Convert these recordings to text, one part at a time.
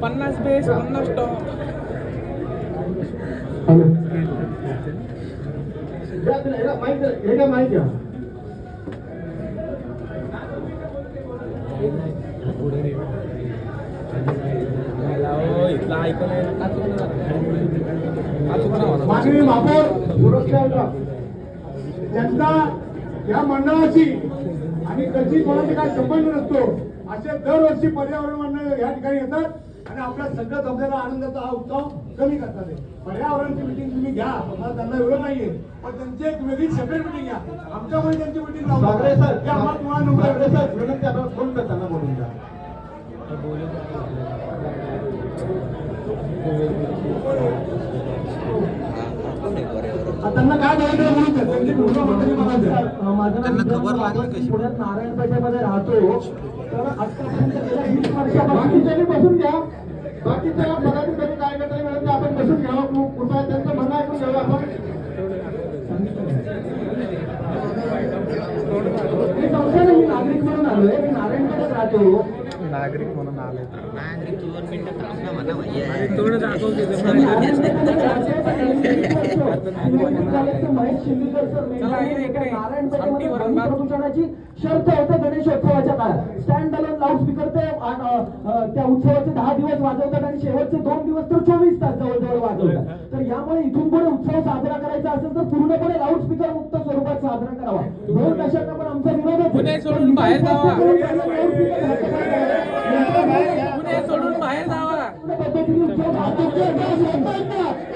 50 base 50 top. इथला ऐकून माननीय महापौर सुरक्षा जनता या मंडळाची आणि कधी कोणाचा काय संबंध नसतो. असे दरवर्षी पर्यावरण मंडळ या ठिकाणी येतात आणि आपल्या सगळ्या जमलेला आनंदाचा हा उत्सव कमी करतात. पर्यावरणची मिटिंग तुम्ही घ्या, मला त्यांना विरोध नाहीये, पण त्यांची एक वेगळी सेपरेट मिटिंग घ्या. आमच्यामुळे त्यांची मिटिंग फोन त्यांना बोलून द्या. त्यांना काय बोलायचं म्हणून माझं पुण्यात नारायणपेठेमध्ये राहतो. तर आतापर्यंत गेल्या 20 वर्षात बाकीच्यानी बसून घ्या, बाकीच्या पदाधिकारी कार्यकर्ते मिळून आपण बसून घ्यावं. कृपया त्यांचं म्हणणं ऐकून घ्यावं. आपण मी संस्थाने मी नागरिक म्हणून आलोय, मी नारायणपेठेत राहतो. नागरिक म्हणून आले नागरिक 2 मिनिटं थांबना म्हणा भैया. थोडं दाखवते प्रदूषणाची शर्त होते गणेशोत्सवाच्या काळात. स्टँड अलोन लाऊडस्पीकर ते त्या उत्सवाचे 10 दिवस वाजवतात आणि शेवटचे 2 दिवस तर 24 तास जवळजवळ वाजवतात. तर यामुळे इथून पुढे उत्सव साजरा करायचा असेल तर पूर्णपणे लाऊडस्पीकर मुक्त स्वरूपात साजरा करावा. 2 दशकांना पण आमचा विरोध पुणे सोडून बाहेर जावा, पुणे सोडून बाहेर जावा.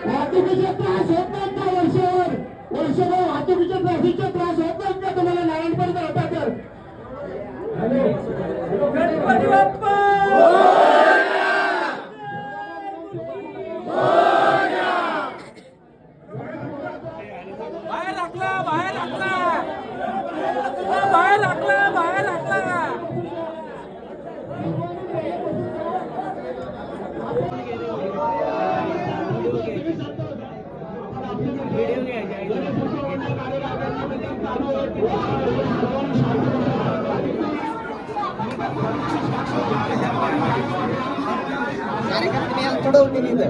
वाहतुकीचे त्रास होत नाहीत ना वर्षभर वाहतुकीच्या ट्रॅफिकचे त्रास होत नाहीत का तुम्हाला नारायणपेठ राहता तर? गणपती बाप्पा बाहेर टाकला, बाहेर टाकला, बाहेर टाकला, बाहेर टाकला. कार्यक्रम थोडं होते नाही तर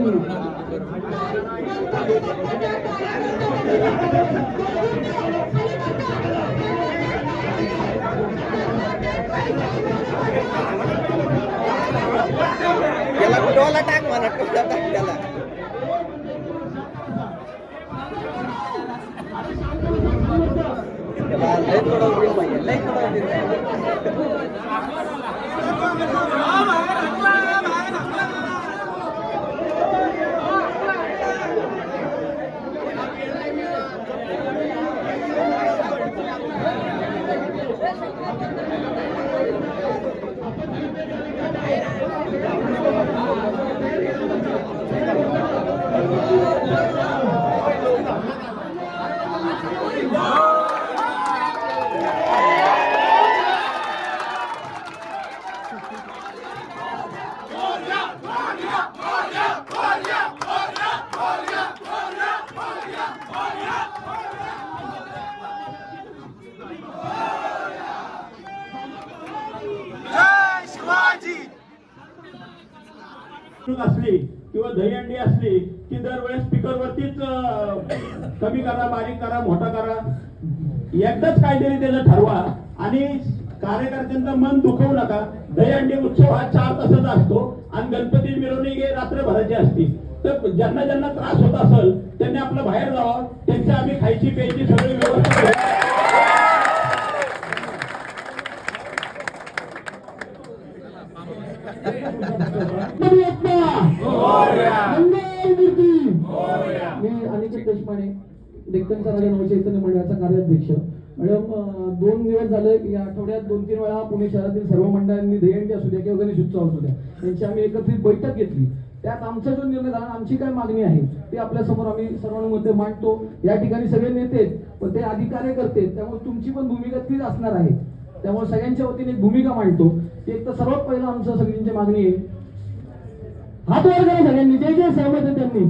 त्याला कुठला टाक म्हणा, कुठला टाक त्याला. लय थोडं होईल पाहिजे, लय थोडं होईल. असली किंवा दहीहंडी असली की दरवेळेस स्पीकर वरतीच कमी करा, बारीक करा, मोठा करा. एकदाच काहीतरी त्याचं ठरवा आणि कार्यकर्त्यांचं मन दुखवू नका. दहीहंडी उत्सव हा 4 तासाचा असतो आणि गणपती मिरवणूक हे रात्रभराची असते. तर ज्यांना ज्यांना त्रास होत असेल त्यांनी आपलं बाहेर जावं. त्यांची आम्ही खायची प्यायची सगळी व्यवस्था करू. मी अनिकेत देशपांडे, डेक्कन चराडे नवचैतन्य मंडळाचा कार्याध्यक्ष. मॅडम, 2 दिवस झाले या आठवड्यात 2-3 वेळा पुणे शहरातील सर्व मंडळांनी दहीहंडी असू द्या किंवा गणेश उत्सव असू द्या यांची आम्ही एकत्रित बैठक घेतली. त्यात आमचा जो निर्णय झाला, आमची काय मागणी आहे ती आपल्या समोर आम्ही सर्वांमध्ये मांडतो. या ठिकाणी सगळे नेते पण ते अधिकारी करते, त्यामुळे तुमची पण भूमिका तीच असणार आहे. त्यामुळे सगळ्यांच्या वतीने एक भूमिका मांडतो की एक तर सर्वात पहिलं आमचं सगळ्यांची मागणी आहे, हात वर करा सगळ्यांनी, जे जे सहमत आहे त्यांनी.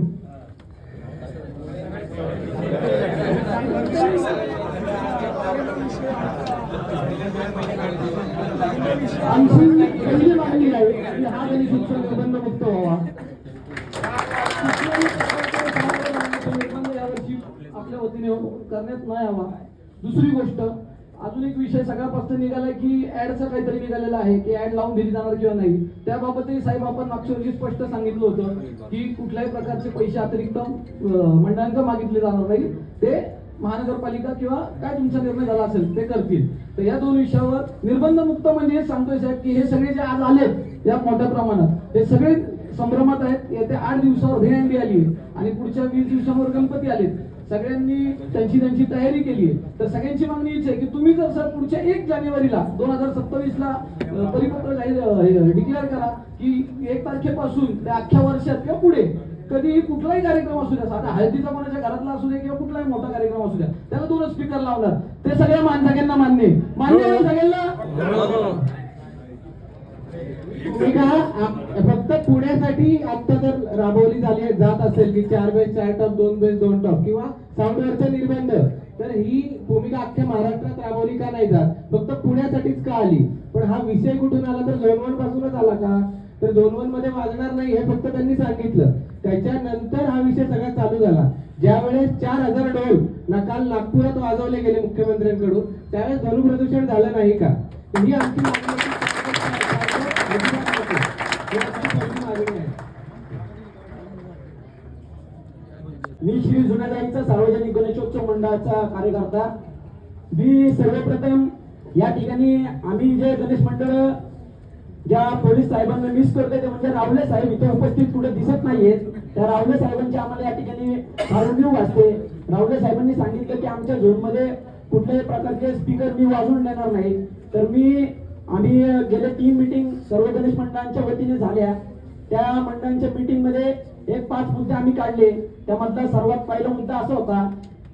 आमची पहिली मागणी आहे की हा गणेश उत्सव निर्बंधमुक्त व्हावा. करण्यात नाही यावा. दुसरी गोष्ट, अजून एक विषय सगळा स्पष्ट निघालाय की ऍडचं काहीतरी निघालेलं आहे की ऍड लावून दिली जाणार किंवा नाही. त्याबाबतही साहेब आपण मागच्या वर्षी स्पष्ट सांगितलं होतं की कुठल्याही प्रकारचे पैसे अतिरिक्त मंडळांना मागितले जाणार नाही. ते महानगरपालिका किंवा काय तुमचा निर्णय झाला असेल ते करतील. तर या दोन विषयावर निर्बंध मुक्त म्हणजे हे सांगतोय साहेब की हे सगळे जे आज आलेत या मोठ्या प्रमाणात हे सगळे संभ्रमात आहेत. येत्या 8 दिवसावर दहीहंडी आली आहे आणि पुढच्या 20 दिवसांवर गणपती आलेत. सगळ्यांनी त्यांची तयारी केली आहे. तर सगळ्यांची मागणी हीच आहे की तुम्ही जर सर पुढच्या 1 जानेवारीला 2027 ला परिपत्र डिक्लेअर करा की 1 तारखेपासून त्या अख्ख्या वर्षात किंवा पुढे कधी कुठलाही कार्यक्रम असू द्या, साधा हळदीचा कोणाच्या घरातला असू द्या किंवा कुठलाही मोठा कार्यक्रम असू द्या, त्याला 2 स्पीकर लावणार. ते सगळ्या सगळ्यांना मान्य आहे सगळ्यांना. फक्त पुण्यासाठी आता जर राबवली झाली जात असेल की 4 बेस 4 टॉप 2 बेस 2 टॉप किंवा साऊंडवरचा निर्बंध, तर ही भूमिका अख्ख्या महाराष्ट्रात राबवली का नाही जात, फक्त पुण्यासाठीच का आली? पण हा विषय कुठून आला तर झोन 1 पासूनच आला का? तर झोन 1 मध्ये वाजणार नाही हे फक्त त्यांनी सांगितलं. त्याच्यानंतर हा विषय सगळा चालू झाला. ज्यावेळेस 4000 ढोल काल नागपुरात वाजवले गेले मुख्यमंत्र्यांकडून, त्यावेळेस ध्वनी प्रदूषण झालं नाही का? ही आमची मागणी आहे. मी श्री जुनागाईचा सार्वजनिक गणेशोत्सव मंडळाचा कार्यकर्ता. मी सर्वप्रथम या ठिकाणी आम्ही जे गणेश मंडळ ज्या पोलीस साहेबांना मिस करतोय ते म्हणजे रावले साहेब इथे उपस्थित कुठे दिसत नाहीयेत. त्या रावले साहेबांची आम्हाला या ठिकाणी फार वाटते. रावले साहेबांनी सांगितलं की आमच्या झोनमध्ये कुठल्याही प्रकारचे स्पीकर मी वाजवून देणार नाही. तर आम्ही गेले 3 मीटिंग सर्व गणेश मंडळांच्या वतीने झाल्या. त्या मंडळांच्या मीटिंग मध्ये 5 मुद्दे आम्ही काढले. त्यामधला सर्वात पहिला मुद्दा असा होता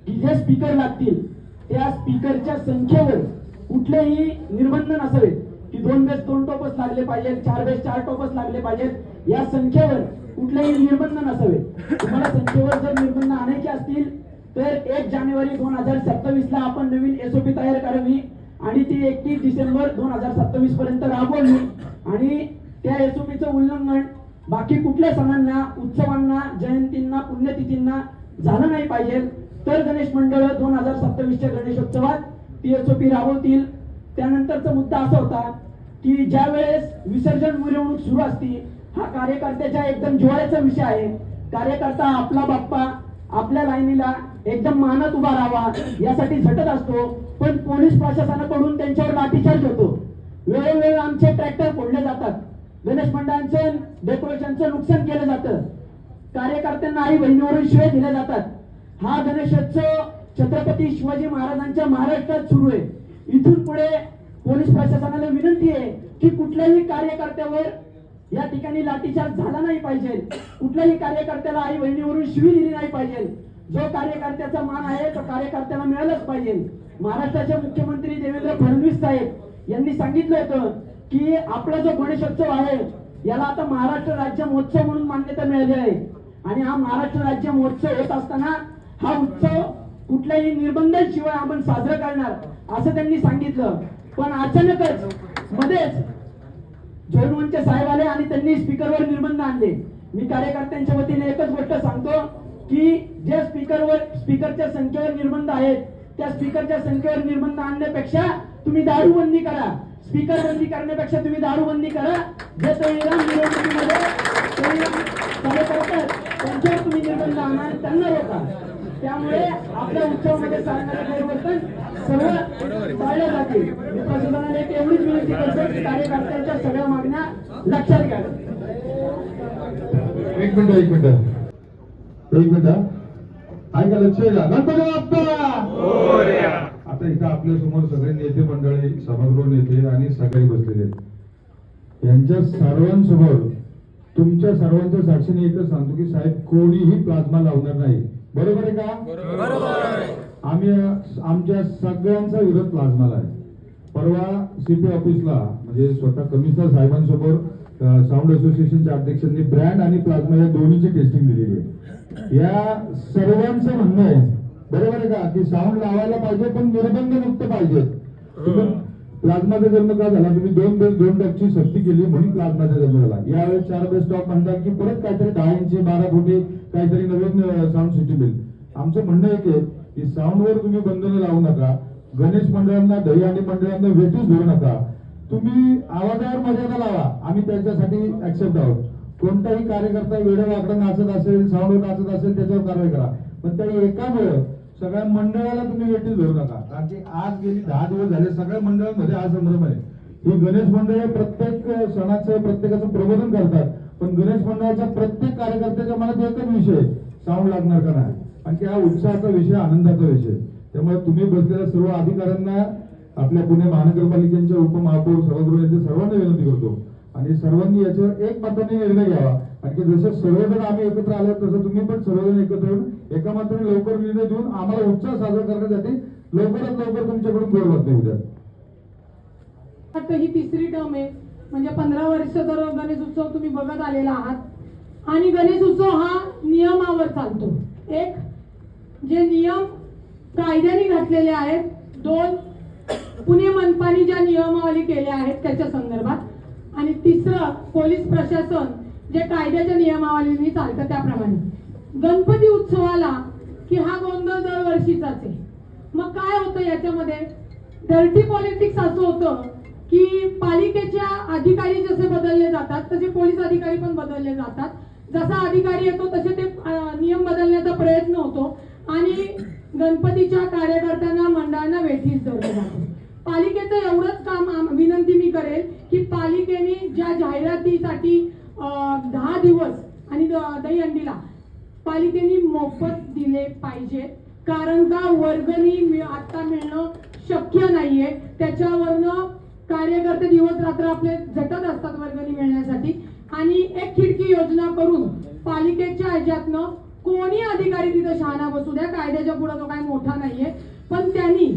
की जे स्पीकर लागतील त्या स्पीकरच्या संख्येवर कुठलेही निर्बंध नसावेत की 2 बेस 2 टॉपच लागले पाहिजेत, 4 बेस 4 टॉपच लागले पाहिजेत. या संख्येवर कुठलेही निर्बंध नसावेत. तुम्हाला संख्येवर जर निर्बंध आणायचे असतील तर 1 जानेवारी 2027 ला आपण नवीन SOP तयार करावी आणि ती 31 डिसेंबर 2027 पर्यंत राबवली आणि त्या SOPचं उल्लंघन बाकी कुठल्या सणांना, उत्सवांना, जयंतींना, पुण्यतिथींना झालं नाही पाहिजे. तर गणेश मंडळ 2027च्या गणेशोत्सवात ती SOP राबवतील. त्यानंतरचा मुद्दा असा होता की ज्या वेळेस विसर्जन मिरवणूक सुरू असती, हा कार्यकर्त्याच्या एकदम जिव्हाळ्याचा विषय आहे. कार्यकर्ता आपला बाप्पा आपल्या लाईनीला एकदम मानात उभा राहावा यासाठी झटत असतो. पण पोलीस प्रशासनाकडून त्यांच्यावर लाठीचार्ज होतो. वेळोवेळी आमचे ट्रॅक्टर फोडले जातात. गणेश मंडळांचं डेकोरेशनचं नुकसान केलं जातं. कार्यकर्त्यांना आई बहिणीवरून शिवे दिले जातात. हा गणेशोत्सव छत्रपती शिवाजी महाराजांच्या महाराष्ट्रात सुरू आहे. इथून पुढे पोलीस प्रशासनाला विनंती आहे की कुठल्याही कार्यकर्त्यावर या ठिकाणी लाठीचार्ज झाला नाही पाहिजे. कुठल्याही कार्यकर्त्याला आई बहिणीवरून शिवी दिली नाही पाहिजे. जो कार्यकर्त्याचा मान आहे तो कार्यकर्त्याला मिळालाच पाहिजे. महाराष्ट्राचे मुख्यमंत्री देवेंद्र फडणवीस साहेब यांनी सांगितलं होतं की आपला जो गणेशोत्सव आहे याला आता महाराष्ट्र राज्य महोत्सव म्हणून मान्यता मिळाली आहे आणि हा महाराष्ट्र राज्य महोत्सव होत असताना हा उत्सव कुठल्याही निर्बंधांशिवाय आपण साजरा करणार असं त्यांनी सांगितलं. पण अचानकच मध्येच झोन 1चे साहेब आले आणि त्यांनी स्पीकरवर निर्बंध आणले. मी कार्यकर्त्यांच्या वतीने एकच गोष्ट सांगतो की जे स्पीकरच्या संख्येवर निर्बंध आहेत त्या स्पीकरच्या संख्येवर निर्बंध आणण्यापेक्षा तुम्ही दारूबंदी करा. स्पीकर बंदी करण्यापेक्षा तुम्ही दारूबंदी करा. जे संविधान निवडणुकीमध्ये कार्यकर्ते त्यांच्यावर तुम्ही निर्बंध आणा आणि त्यांना रोका. त्यामुळे आपल्या उत्सवामध्ये चालणारे परिवर्तन सर्व टाळले जातील. मी प्रशासनाला एक एवढीच विनंती करतो की कार्यकर्त्यांच्या सगळ्या मागण्या लक्षात घ्या. एक मिनिट ऐका, लक्ष द्या. गणपती बाप्पा आता इथं आपल्या समोर सगळे नेते मंडळी, सभागृह नेते आणि सहकारी बसलेले आहेत. यांच्या सर्वांसमोर तुमच्या सर्वांच्या साक्षीने एकच सांगतो की साहेब कोणीही प्लाझ्मा लावणार नाही. बरोबर आहे का? बरोबर. आम्ही आमच्या सगळ्यांचा विरोध प्लाझ्माला आहे. परवा CP ऑफिसला म्हणजे स्वतः कमिशनर साहेबांसमोर साऊंड असोसिएशनच्या अध्यक्षांनी ब्रँड आणि प्लाझ्मा या दोन्हीची टेस्टिंग दिलेली आहे. या सर्वांचं म्हणणं आहे, बरोबर आहे का, की साऊंड लावायला पाहिजे पण निर्बंध मुक्त पाहिजे. प्लाझ्माचा जन्म का झाला? तुम्ही 2 बेस 2 टॉपची सक्ती केली म्हणून प्लाझ्माचा जन्म झाला. यावेळेस 4 बेस टॉप म्हणतात की परत काहीतरी 10 इंची 12 फुटी काहीतरी नवीन साऊंड सिस्टीम येईल. आमचं म्हणणं एक आहे की साऊंडवर तुम्ही बंधनं लावू नका, गणेश मंडळांना दहीहंडी मंडळांना वेठीस धरू नका, तुम्ही आवाजावर मर्यादा लावा, आम्ही त्यांच्यासाठी ऍक्सेप्ट आहोत. कोणताही कार्यकर्ता वेडं वाकडं नाचत असेल, साऊंडवर नाचत असेल त्याच्यावर कारवाई करा, पण त्या एकामुळे सगळ्या मंडळाला तुम्ही वेठीस धरू नका. कारण की आज गेली 10 दिवस झाले सगळ्या मंडळांमध्ये हा संभ्रम आहे. ही गणेश मंडळ प्रत्येक सणाचं प्रत्येकाचं प्रबोधन करतात, पण गणेश मंडळाच्या प्रत्येक कार्यकर्त्याच्या मनात एकच विषय, साऊंड लागणार का नाही. आणि हा उत्साहाचा विषय, आनंदाचा विषय. त्यामुळे तुम्ही बसलेल्या सर्व अधिकाऱ्यांना, आपल्या पुणे महानगरपालिकेच्या उपमहापौर, सभागृह यांचे सर्वांना विनंती करतो आणि सर्वांनी याच्यावर एक मताने निर्णय घ्यावा. आणि की जसं सर्वजण आम्ही एकत्र आलो तसं तुम्ही पण सर्वजण एकत्र येऊन एका मात्राने लवकर निर्णय देऊन आम्हाला उत्साह साजरा करण्यासाठी लवकरात लवकर तुमच्याकडून गोड बातमी उद्या. आता ही तिसरी टर्म आहे, म्हणजे 15 वर्ष तर गणेश उत्सव तुम्ही बघत आलेला आहात आणि गणेश उत्सव हा नियमावर चालतो. एक, जे नियम कायद्याने घातलेले आहेत, 2 पुणे मनपाने ज्या नियमावली केल्या आहेत त्याच्या संदर्भात, आणि 3 पोलीस प्रशासन जे कायद्याच्या नियमावलीने चालतं त्याप्रमाणे. गणपती उत्सवाला की हा गोंधळ दरवर्षीचाच आहे. मग काय होतं याच्यामध्ये, डर्टी पॉलिटिक्स असं होतं की पालिकेच्या अधिकारी जसे बदलले जातात तसे पोलीस अधिकारी पण बदलले जातात. जसा अधिकारी येतो तसे ते नियम बदलण्याचा प्रयत्न होतो आणि गणपतीच्या कार्यकर्त्यांना, मंडळांना वेठीस धरलं जातं. पालिकेचं एवढंच काम विनंती मी करेल की पालिकेने ज्या जाहिरातीसाठी 10 दिवस आणि दहीहंडीला पालिकेने मोफत दिले पाहिजे. कारण का वर्गणी आता मिळणं शक्य नाहीये, त्याच्यावरनं कार्यकर्ते दिवस रात्र आपले झटत असतात वर्गणी मिळण्यासाठी. आणि एक खिडकी योजना करून पालिकेच्या ह्याच्यातनं कोणी अधिकारी तिथं शहाणा बसू द्या, कायद्याच्या पुढे तो काही मोठा नाहीये, पण त्यांनी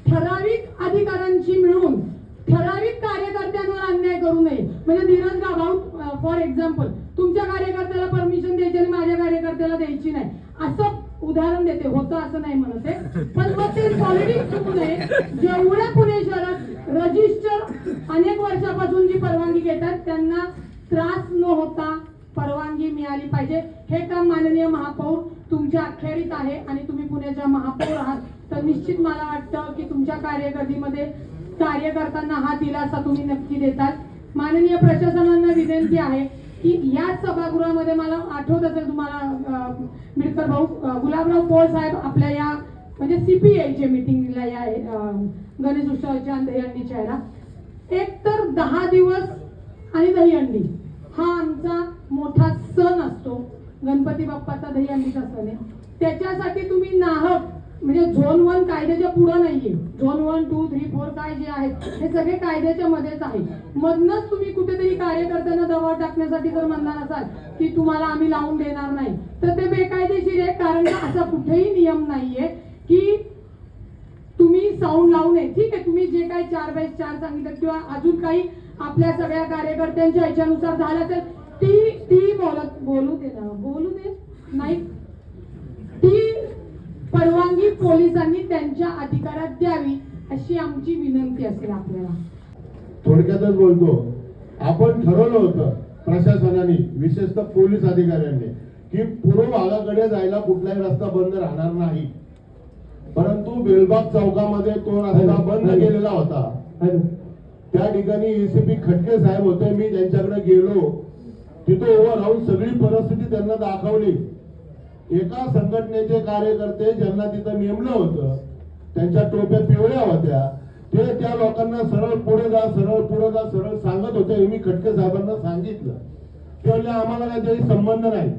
ठराविक अधिकाऱ्यांशी मिळून ठराविक कार्यकर्त्यांवर अन्याय करू नये. म्हणजे धीरज गाभाऊ फॉर एक्झाम्पल, तुमच्या कार्यकर्त्याला परमिशन द्यायची आणि माझ्या कार्यकर्त्याला द्यायची नाही, असं उदाहरण देते. होतं असं नाही म्हणते, पण मग ते पॉलिटिक्स होऊ नये. जेवढ्या पुणे शहरात रजिस्टर अनेक वर्षापासून जी परवानगी घेतात त्यांना त्रास न होता परवानगी मिळाली पाहिजे. हे काम माननीय महापौर तुमच्या अखत्यारीत आहे आणि तुम्ही पुण्याच्या महापौर आहात, तर निश्चित मला वाटतं की तुमच्या कार्यकर्तीमध्ये कार्यकर्त्यांना हा दिलासा तुम्ही नक्की देताल. माननीय प्रशासनांना विनंती आहे की या सभागृहामध्ये, मला आठवत असेल तुम्हाला मिळकर भाऊ, गुलाबराव पोळ साहेब आपल्या या म्हणजे CPIच्या मीटिंगला या गणेश उत्सवाच्या आणि दहीहंडीच्या याला, एक तर 10 दिवस आणि दहीहंडी हा आमचा मोठा सण असतो. गणपती बाप्पाचा दहीहंडीचा सण आहे. त्याच्यासाठी तुम्ही नाहक म्हणजे झोन 1 कायद्याच्या पुढं नाहीये, झोन 1, 2, 3, 4 काय जे आहेत हे सगळे कायद्याच्या मध्येच आहे. मधनच तुम्ही कुठेतरी कार्यकर्त्यांना दबाव टाकण्यासाठी जर म्हणणार असाल की तुम्हाला आम्ही लावून देणार नाही, तर ते बेकायदेशीर आहे. कारण असा कुठेही नियम नाहीये की तुम्ही साऊंड लावू नये. ठीक आहे, तुम्ही जे काही 4/4 सांगितलं किंवा अजून काही आपल्या सगळ्या कार्यकर्त्यांच्या ह्याच्यानुसार झालं तर ती बोलू दे नाही, ती परवानगी पोलिसांनी त्यांच्या अधिकारात द्यावी अशी आमची विनंती असेल आपल्याला. थोडक्यातच बोलतो, आपण ठरवलं होतं प्रशासनाने, विशेषतः पोलीस अधिकाऱ्यांनी, की पूर्व भागाकडे जायला कुठलाही रस्ता बंद राहणार नाही. परंतु बेलबाग चौकामध्ये तो रस्ता बंद केलेला होता. त्या ठिकाणी ACP खटके साहेब होते, मी त्यांच्याकडे गेलो, तिथे उभं राहून सगळी परिस्थिती त्यांना दाखवली. एका संघटनेचे कार्यकर्ते ज्यांना तिथं नेमलं होतं, त्यांच्या टोप्या पिवळ्या होत्या, ते त्या लोकांना सरळ पुढे जा, सरळ पुढे जा, सरळ सांगत होते. हे मी खटके साहेबांना सांगितलं. ते म्हणले आम्हाला काही तरी संबंध नाही.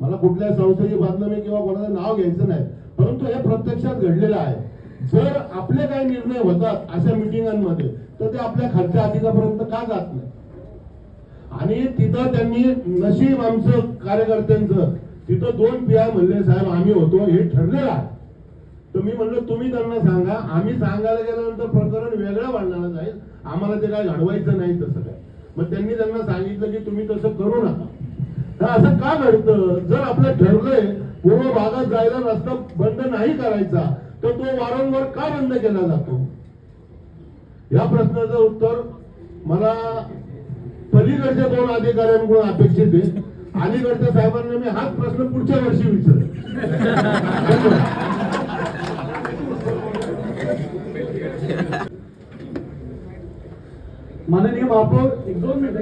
मला कुठल्या संस्थेची बातमी किंवा कोणाचं नाव घ्यायचं नाही, परंतु हे प्रत्यक्षात घडलेलं आहे. जर आपले काही निर्णय होतात अशा मिटिंगांमध्ये तर ते आपल्या खालच्या अधिकाऱ्यापर्यंत का जात नाही. आणि तिथं त्यांनी नशीब आमचं कार्यकर्त्यांचं, तिथं 2 PI म्हणले साहेब आम्ही होतो, हे ठरलेलं आहे. तर मी म्हणलं तुम्ही त्यांना सांगा, आम्ही सांगायला गेल्यानंतर प्रकरण वेगळं वाढणार जाईल, आम्हाला ते काय घडवायचं नाही तसं काय. मग त्यांनी त्यांना सांगितलं की तुम्ही तसं करू नका. तर असं का घडतं, जर आपलं ठरलंय पूर्व भागात जायला रस्ता बंद नाही करायचा तर तो वारंवार का बंद केला जातो. या प्रश्नाचं उत्तर मला पलीकडच्या 2 अधिकाऱ्यांकडून अपेक्षित आहे. अलीकडच्या साहेबांना मी हाच प्रश्न पुढच्या वर्षी विचारेन. माननीय महापौर एक दोन मिनिट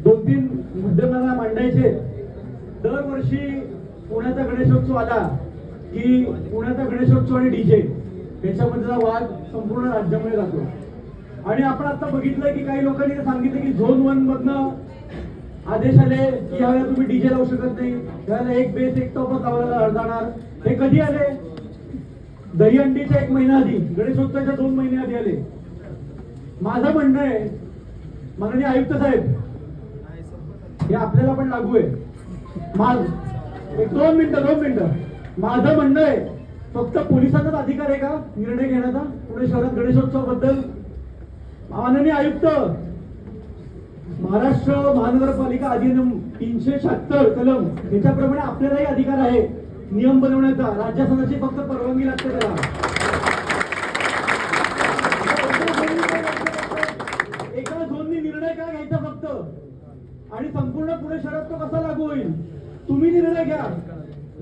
2-3 मुद्दे मला मांडायचे. दरवर्षी पुण्याचा गणेशोत्सव आला की पुण्याचा गणेशोत्सव आणि डीजे याच्यामधला वाद संपूर्ण राज्यामध्ये जातो. आणि आपण आता बघितलं की काही लोकांनी सांगितलं की झोन 1 मधनं आदेश आले की यावेळेला तुम्ही डीजे लावू शकत नाही, यावेळेला एक बेस एक टॉपच लावला जाणार. हे कधी आले? दहीहंडीच्या 1 महिना आधी, गणेशोत्सवाच्या 2 महिने आधी आले. माझं म्हणणं आहे माननीय आयुक्त साहेब, हे आपल्याला पण लागू आहे. एक 2 मिनिटं माझं म्हणणं आहे फक्त पोलिसांचाच अधिकार आहे का निर्णय घेण्याचा पुणे शहरात गणेशोत्सवाबद्दल? माननीय आयुक्त, महाराष्ट्र महानगरपालिका अधिनियम 376 कलम याच्याप्रमाणे आपल्यालाही अधिकार आहे नियम बनवण्याचा. राज्यासनाची फक्त परवानगी लागते त्याला. एका झोननी निर्णय काय घ्यायचा फक्त, आणि संपूर्ण पुणे शहरात तो कसा लागू होईल? तुम्ही निर्णय घ्या.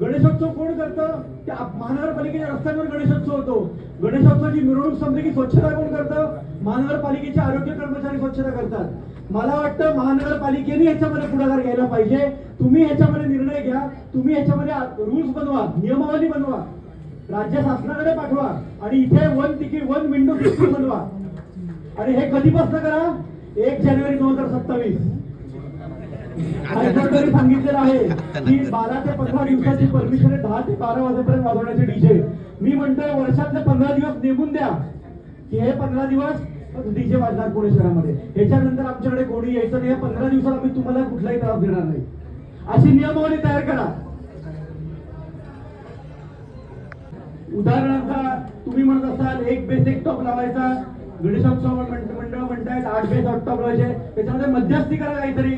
गणेशोत्सव कोण करतं? त्या महानगरपालिकेच्या रस्त्यांवर गणेशोत्सव होतो. गणेशोत्सवाची मिरवणूक संपली की स्वच्छता कोण करतं? महानगरपालिकेचे आरोग्य कर्मचारी स्वच्छता करतात. मला वाटतं महानगरपालिकेने ह्याच्यामध्ये पुढाकार घ्यायला पाहिजे. तुम्ही ह्याच्यामध्ये निर्णय घ्या, तुम्ही ह्याच्यामध्ये रूल्स बनवा, नियमावली बनवा, राज्य शासनाकडे पाठवा आणि इथे 1 तिकीट 1 विंडो सिस्टीम बनवा. आणि हे कधीपासून करा? 1 जानेवारी 2027. हायकोर्टाने सांगितलेलं आहे की 12 ते 15 दिवसाची परमिशन आहे, 10 ते 12 वाजेपर्यंत वाजवण्याचे डीजे. मी म्हणतोय वर्षातले 15 दिवस नेमून द्या की हे 15 दिवस डीजे वाजणार पुणे शहरामध्ये. ह्याच्यानंतर आमच्याकडे कोणी यायचं नाही. या 15 दिवसात आम्ही तुम्हाला कुठलाही त्रास देणार नाही, अशी नियमावली तयार करा. उदाहरणार्थ तुम्ही म्हणत असाल 1 बेस 1 टॉप लावायचा, गणेशोत्सव मंडळ म्हणतायत 8 बेस 8 टॉप लावायचे, त्याच्यामध्ये मध्यस्थी करा काहीतरी.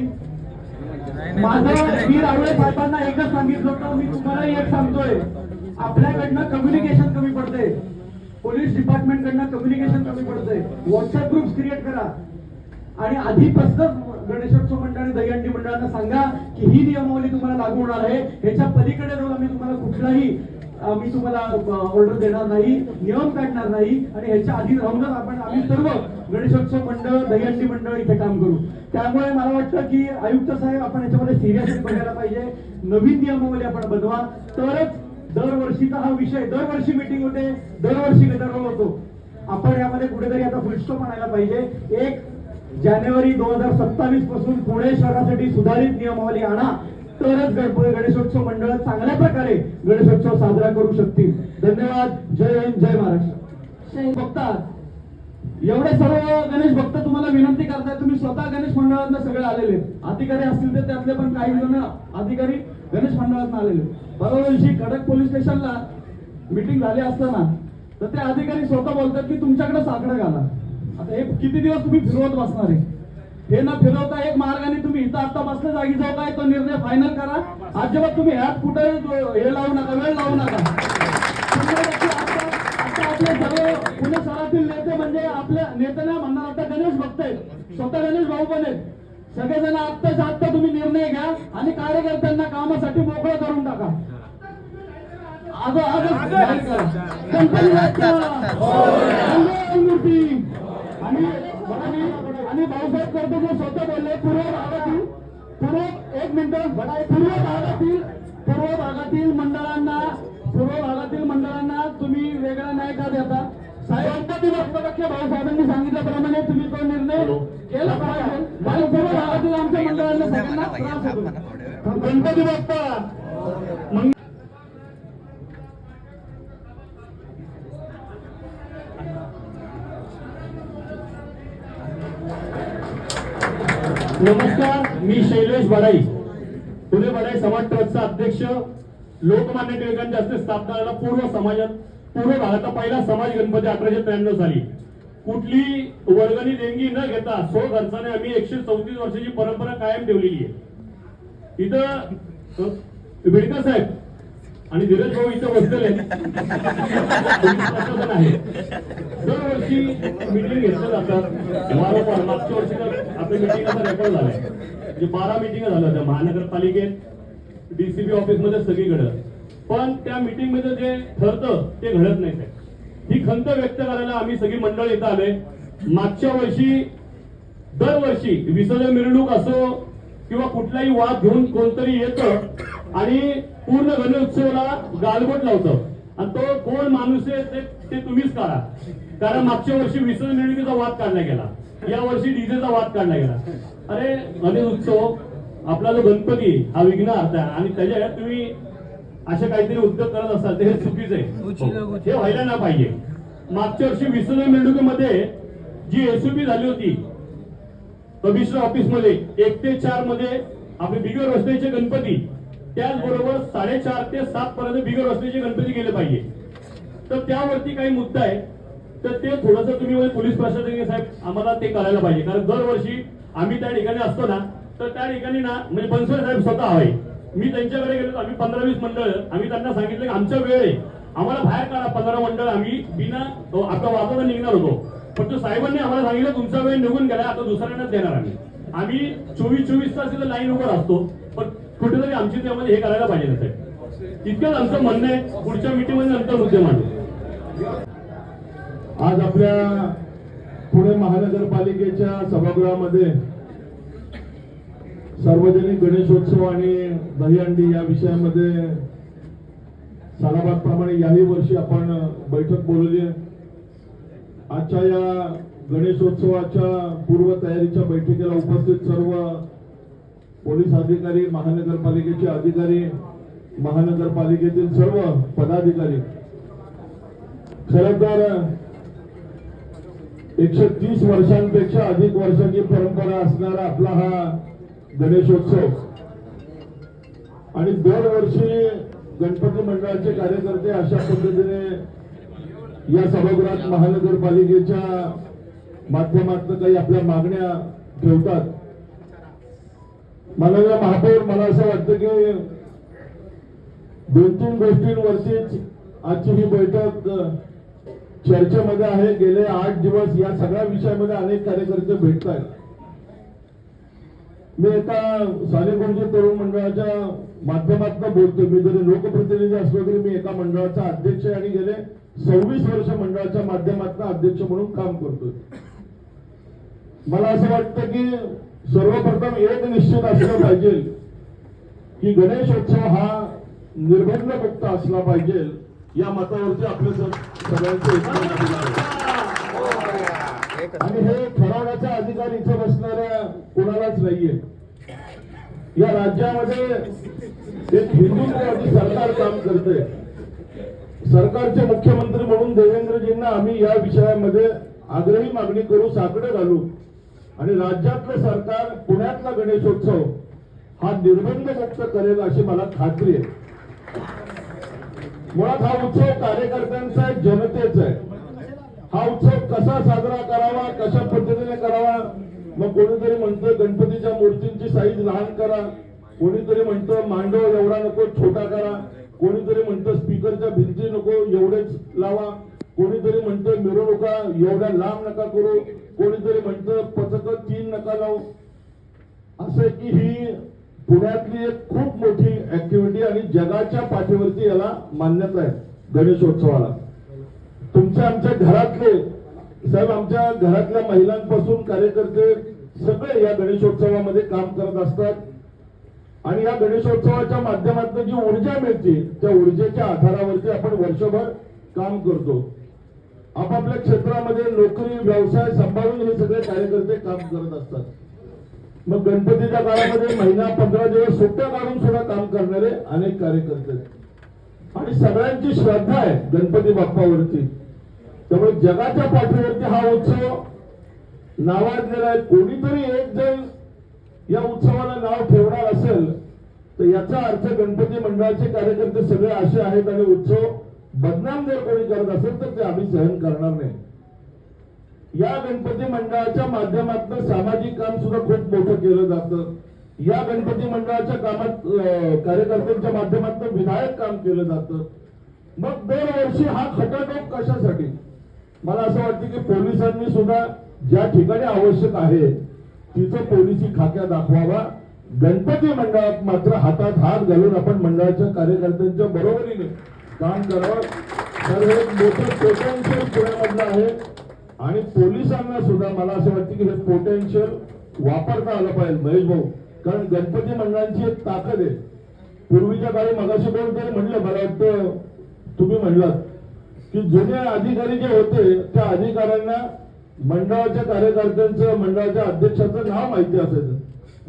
माझं मी रावळे साहेबांना एकच सांगितलं होतं, मी तुम्हालाही एक सांगतोय, आपल्याकडनं कम्युनिकेशन कमी पडते, पोलीस डिपार्टमेंट कडनं कम्युनिकेशन कमी पडतंय. व्हॉट्सअप ग्रुप्स क्रिएट करा आणि आधीपासून गणेशोत्सव मंडळ आणि दहीहंडी मंडळांना सांगा की ही नियमावली तुम्हाला लागू होणार आहे. ह्याच्या पलीकडे जाऊन आम्ही तुम्हाला कुठलाही ऑर्डर देणार नाही, नियम काढणार नाही आणि ह्याच्या आधी राहूनच आम्ही सर्व गणेशोत्सव मंडळ दहीहंडी मंडळ इथे काम करू. त्यामुळे मला वाटतं की आयुक्त साहेब आपण याच्यामध्ये सिरियसली बघायला पाहिजे. नवीन नियमावली आपण बनवा, तरच दरवर्षीचा हा विषय, दरवर्षी मीटिंग होते, दरवर्षी गदारोळ होतो. आपण यामध्ये कुठेतरी आता फुलस्टॉप आणायला पाहिजे. 1 जानेवारी 2027 पासून पुणे शहरासाठी सुधारित नियमावली आणा, तरच गणेशोत्सव मंडळ चांगल्या प्रकारे गणेशोत्सव साजरा करू शकतील. धन्यवाद. जय हिंद, जय महाराष्ट्र. बघतात एवढे सर्व गणेश भक्त तुम्हाला विनंती करताय, तुम्ही स्वतः गणेश मंडळातनं सगळे आलेले अधिकारी असतील तर त्यातले पण काही जण अधिकारी गणेश मंडळातनं आलेले. परवा दिवशी खडक पोलीस स्टेशनला मीटिंग झाली असताना तर ते अधिकारी स्वतः बोलतात की तुमच्याकडे साकडं घाला. आता हे किती दिवस तुम्ही फिरवत बसणार आहे? हे न फिरवता एक मार्गाने तुम्ही इथं आता बसल्या जागी जाऊ काय तो निर्णय फायनल करा. अजिबात तुम्ही ह्यात कुठे हे लावू नका, वेळ लावू नका. आता आपले सर्व पुणे शहरातील नेते म्हणजे आपल्या नेत्यांना म्हणणार आता गणेश भक्त आहेत, स्वतः गणेश भाऊ पण आहेत. सगळेजण आत्ताच आत्ता तुम्ही निर्णय घ्या आणि कार्यकर्त्यांना कामासाठी मोकळं करून टाका. गणपती बाप्पा मूर्ती. आणि भाऊसाहेब करतो जे स्वतः बोलले पूर्व भागातील मंडळांना तुम्ही वेगळा न्याय का देता? साहेब गणपती बाप्पा भाऊसाहेबांनी सांगितल्याप्रमाणे तुम्ही तो निर्णय केला पाहिजे. पूर्व भागातील आमच्या मंडळांना सगळ्यांना त्रास होतो. गणपती बाप्पा. नमस्कार, मी शैलेश बडाई, पुणे बडाई समाज ट्रस्टचा अध्यक्ष. लोकमान्य टिळकांच्या हस्ते स्थापना झाला पूर्व भागाचा पहिला समाज गणपती 1893 साली. कुठली वर्गणी देणगी न घेता स्वखर्चाने आम्ही 134 वर्षाची परंपरा कायम ठेवलेली आहे. इथं बेडकर साहेब आणि धीरज भाऊ इथं बसलेले आहे. दरवर्षी मीटिंग घेतल्या जातात वारंवार. मागच्या वर्षी तर आपल्या मिटिंगाचा रेकॉर्ड झालाय, म्हणजे 12 मिटिंग झाल्या होत्या महानगरपालिकेत, डीसीबी ऑफिस मध्ये सगळीकडे. पण त्या मीटिंग मध्ये जे ठरतं ते घडत नाही. ही खंत व्यक्त करायला आम्ही सगळी मंडळ इथं आलोय. मागच्या वर्षी दरवर्षी विसर्जन मिरवणूक असो किंवा कुठलाही वाद घेऊन कोणतरी येतं आणि पूर्ण गणेशोत्सवाला गालबोट लावतं आणि तो कोण माणूस आहे ते तुम्हीच काढा. कारण मागच्या वर्षी विसर्जन मिरवणुकीचा वाद काढला गेला, या वर्षी डीजेचा वाद काढला गेला. अरे गणेश उत्सव आपला जो गणपती हा विघ्नहर्ता आहे आणि त्याच्यात तुम्ही असे काहीतरी उद्योग करत असाल तर हे चुकीचं आहे, हे व्हायला ना पाहिजे. मागच्या वर्षी विसर्जन मिरवणुकीमध्ये जी एसओपी झाली होती कमिशनर ऑफिस मध्ये 1 ते 4 मध्ये आपले बिगर वसतीचे गणपती, त्याचबरोबर 4:30 ते 7 पर्यंत बिगर वसतीचे गणपती गेले पाहिजे. तर त्यावरती काही मुद्दा आहे तर ते थोडंसं तुम्ही म्हणजे पोलीस प्रशासकीय साहेब आम्हाला ते करायला पाहिजे. कारण दरवर्षी आम्ही त्या ठिकाणी असतो ना तर त्या ठिकाणी ना म्हणजे बनसोडे साहेब स्वतः हवे. मी त्यांच्याकडे गेलो, आम्ही 15-20 मंडळ, आम्ही त्यांना सांगितलं की आमच्या वेळ आहे, आम्हाला बाहेर काढा 15 मंडळ, आम्ही बिना आपल्या वादाला निघणार होतो. पण तो साहेबांनी आम्हाला सांगितलं तुमचा वेळ निघून गेला, आता दुसऱ्यांनाच देणार आम्ही 24 तास तिथं लाईन उभं असतो. पण कुठेतरी आमची त्यामध्ये हे करायला पाहिजे साहेब. इतकंच आमचं म्हणणं आहे. पुढच्या मीटिंगमध्ये नंतर मुद्दे मांडू. आज आपल्या पुणे महानगरपालिकेच्या सभागृहामध्ये सार्वजनिक गणेशोत्सव आणि दहीहंडी या विषयामध्ये सालाबादप्रमाणे याही वर्षी आपण बैठक बोलवली आहे. आजच्या या गणेशोत्सवाच्या पूर्वतयारीच्या बैठकीला उपस्थित सर्व पोलीस अधिकारी, महानगरपालिकेचे अधिकारी, महानगरपालिकेतील सर्व पदाधिकारी, खरं तर 130 वर्षांपेक्षा अधिक वर्षाची परंपरा असणारा आपला हा गणेशोत्सव आणि दरवर्षी गणपती मंडळाचे कार्यकर्ते अशा पद्धतीने या सभागृहात महानगरपालिकेच्या माध्यमातून काही आपल्या मागण्या ठेवतात. माननीय महापौर, मला असं वाटतं की 2-3 गोष्टींवरतीच आजची ही बैठक चर्चेमध्ये आहे. गेले 8 दिवस या सगळ्या विषयामध्ये अनेक कार्यकर्ते भेटत आहेत. मी एका सानेगुरुजी तरुण मंडळाच्या माध्यमातून बोलतो. मी जरी लोकप्रतिनिधी असलो तरी मी एका मंडळाचा अध्यक्ष आहे आणि गेले 26 वर्ष मंडळाच्या माध्यमातून अध्यक्ष म्हणून काम करतोय. मला असं वाटतं की सर्वप्रथम एक निश्चित असलं पाहिजे की गणेशोत्सव हा निर्बंधमुक्त असला पाहिजे. या मतावरती आपलं सगळ्यांचं एकमत आहे आणि हे ठरवण्याचा अधिकार इथे बसणाऱ्या कोणालाच नाहीये. या राज्यामध्ये एक हिंदुत्ववादी सरकार काम करते. सरकारचे मुख्यमंत्री म्हणून देवेंद्रजींना आम्ही या विषयामध्ये आग्रही मागणी करू, साकडं घालू आणि राज्यातलं सरकार पुण्यातला गणेशोत्सव हा निर्बंधमुक्त करेल अशी मला खात्री आहे. मुळात हा उत्सव कार्यकर्त्यांचा आहे, जनतेचा आहे. हा उत्सव कसा साजरा करावा, कशा पद्धतीने करावा. मग कोणीतरी म्हणतं गणपतीच्या मूर्तींची साईज लहान करा, कोणीतरी म्हणतं मांडव एवढा नको छोटा करा, कोणीतरी म्हणतं स्पीकरच्या भिंती नको एवढेच लावा, कोणीतरी म्हणतं मिरवणुका एवढ्या लांब नका करू, कोणीतरी म्हणतं पथकं 3 नका लावू. असं की ही पुण्यातली एक खूप मोठी ऍक्टिव्हिटी आणि जगाच्या पाठीवरती याला मान्यता आहे गणेशोत्सवाला. तुमच्या आमच्या घरातले साहेब, आमच्या घरातल्या महिलांपासून कार्यकर्ते सगळे या गणेशोत्सवामध्ये काम करत असतात आणि या गणेशोत्सवाच्या माध्यमातून जी ऊर्जा मिळते त्या ऊर्जेच्या आधारावरती आपण वर्षभर काम करतो. आपापल्या क्षेत्रामध्ये नोकरी व्यवसाय सांभाळून हे सगळे कार्यकर्ते काम करत असतात. मग गणपतीच्या काळामध्ये महिना 15 दिवस सुट्ट्या काढून सुद्धा काम करणारे अनेक कार्यकर्ते आणि सगळ्यांची श्रद्धा आहे गणपती बाप्पावरती. त्यामुळे जगाच्या पाठीवरती हा उत्सव नावाजलेला आहे. कोणीतरी एक जण या उत्सवाला नाव ठेवणार असेल तर याचा अर्थ गणपती मंडळाचे कार्यकर्ते सगळे असे आहेत आणि उत्सव बदनाम जर कोणी करत असेल तर ते आम्ही सहन करणार नाही. या गणपती मंडळाच्या माध्यमातून सामाजिक काम सुद्धा खूप मोठं केलं जातं. या गणपती मंडळाच्या कामात कार्यकर्त्यांच्या माध्यमातून विधायक काम केलं जातं. मग दरवर्षी हा खटाटोप कशासाठी? मला असं वाटतं की पोलिसांनी सुद्धा ज्या ठिकाणी आवश्यक आहे तिथं पोलिसी खाक्या दाखवावा. गणपती मंडळात मात्र हातात हात घालून आपण मंडळाच्या कार्यकर्त्यांच्या बरोबरीने काम करावं. तर हे मोठं पोटेन्शियल पुण्यामधलं आहे. आणि पोलिसांना सुद्धा मला असं वाटतं की हे पोटेन्शियल वापरता आलं पाहिजे महेश भाऊ, कारण गणपती मंडळांची एक ताकद आहे. पूर्वीच्या काळी मगाशी कोणतरी म्हणलं, मला वाटतं तुम्ही म्हणलात की जुने अधिकारी जे होते त्या अधिकाऱ्यांना मंडळाच्या कार्यकर्त्यांचं मंडळाच्या अध्यक्षाचं नाव माहिती असायचं.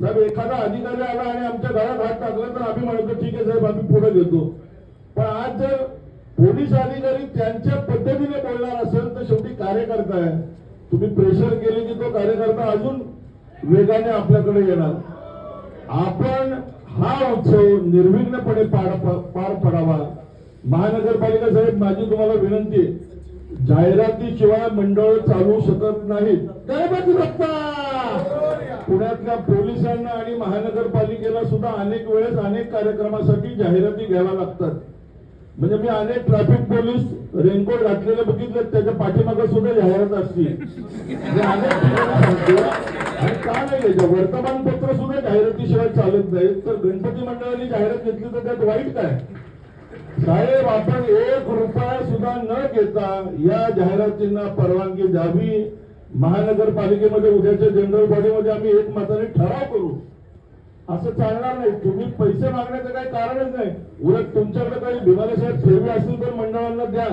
साहेब एखादा अधिकारी आला आणि आमच्या घरात हात टाकला तर आम्ही म्हणतो ठीक आहे साहेब आम्ही पुढे घेतो. पण आज जर पोलीस अधिकारी त्यांच्या पद्धतीने बोलणार असेल तर शेवटी कार्यकर्ता आहे. तुम्ही प्रेशर केले की तो कार्यकर्ता अजून वेगाने आपल्याकडे येणार. आपण हा उत्सव निर्विघ्नपणे पार पडावा. महानगरपालिका साहेब माझी तुम्हाला विनंती आहे, जाहिरातीशिवाय मंडळ चालू शकत नाहीत. गणपती बाप्पा! पुण्यातल्या पोलिसांना आणि महानगरपालिकेला सुद्धा अनेक वेळेस अनेक कार्यक्रमासाठी जाहिराती घ्याव्या लागतात. म्हणजे मी अनेक ट्रॅफिक पोलीस रेनकोट घातलेले बघितले, त्याच्या पाठीमागे सुद्धा जाहिरात असते. म्हणजे अनेक ठिकाणी सांगतो. आणि का नाही घ्यायचं, वर्तमानपत्र सुद्धा जाहिरातीशिवाय चालत नाही. तर गणपती मंडळाने जाहिरात घेतली तर त्यात वाईट काय साहेब? आपण 1 रुपया सुद्धा न घेता या जाहिरातींना परवानगी द्यावी. महानगरपालिकेमध्ये उद्याच्या जनरल बॉडीमध्ये आम्ही एकमताने ठराव करू. असं चालणार नाही. तुम्ही पैसे मागण्याचं काही कारणच नाही. उलट तुमच्याकडे काही भिमाले साहेब ठेवी असतील तर मंडळांना द्या.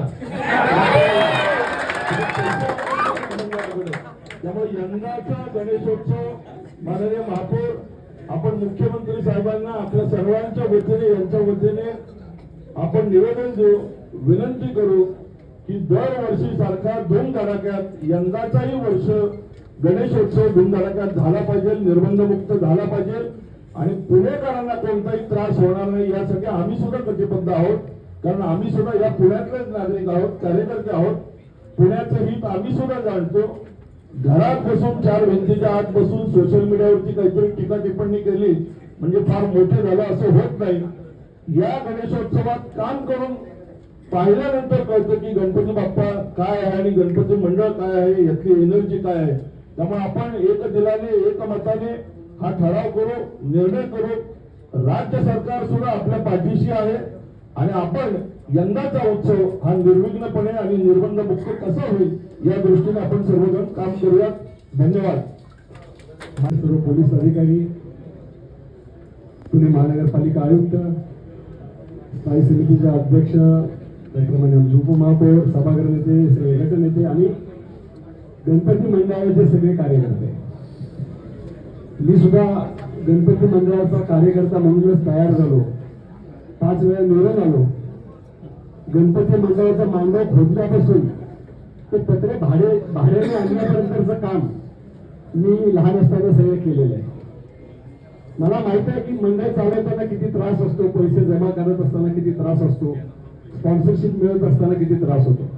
त्यामुळे यंदाचा गणेशोत्सव माननीय महापौर, आपण मुख्यमंत्री साहेबांना आपल्या सर्वांच्या वतीने यांच्या वतीने आपण निवेदन देऊ, विनंती करू की दरवर्षी सारखा धूमधडाक्यात यंदाचाही वर्ष गणेशोत्सव धूमधडाक्यात झाला पाहिजे, निर्बंधमुक्त झाला पाहिजे आणि पुणेकरांना कोणताही त्रास होणार नाही यासाठी आम्ही सुद्धा कटिबद्ध आहोत. कारण आम्ही सुद्धा या पुण्यातलेच नागरिक आहोत, कार्यकर्ते आहोत. पुण्याचं हित आम्ही सुद्धा जाणतो. घरात बसून 4 भिंतीच्या आत बसून सोशल मीडियावरती काहीतरी टीका टिप्पणी केली म्हणजे फार मोठे झालं असं होत नाही. या गणेशोत्सवात काम करून पाहिल्यानंतर कळतं की गणपती बाप्पा काय आहे आणि गणपती मंडळ काय आहे, यातली एनर्जी काय आहे. त्यामुळे आपण एक दिलाने एक मताने हा ठराव करू, निर्णय करू. राज्य सरकार सुद्धा आपल्या पाठीशी आहे आणि आपण यंदाचा उत्सव हा निर्विघ्नपणे आणि निर्बंधमुक्त कसा होईल या दृष्टीने आपण सर्वजण काम करूयात. धन्यवाद. सर्व पोलीस अधिकारी, पुणे महानगरपालिका आयुक्त, स्थायी समितीचे अध्यक्ष, त्याप्रमाणे आमचे उपमहापौर, सभागृह नेते, संघटन नेते आणि गणपती मंडळाचे सगळे कार्यकर्ते. मी सुद्धा गणपती मंडळाचा कार्यकर्ता म्हणूनच तयार झालो. 5 वेळा निवडून आलो. गणपती मंडळाचा मांडव खोदल्यापासून ते पत्रे भाड्याने आणण्यापर्यंतचं काम मी लहान असताना सगळं केलेलं आहे. मला माहित आहे की मंडळ चालवताना किती त्रास असतो, पैसे जमा करत असताना किती त्रास असतो, स्पॉन्सरशिप मिळत असताना किती त्रास होतो.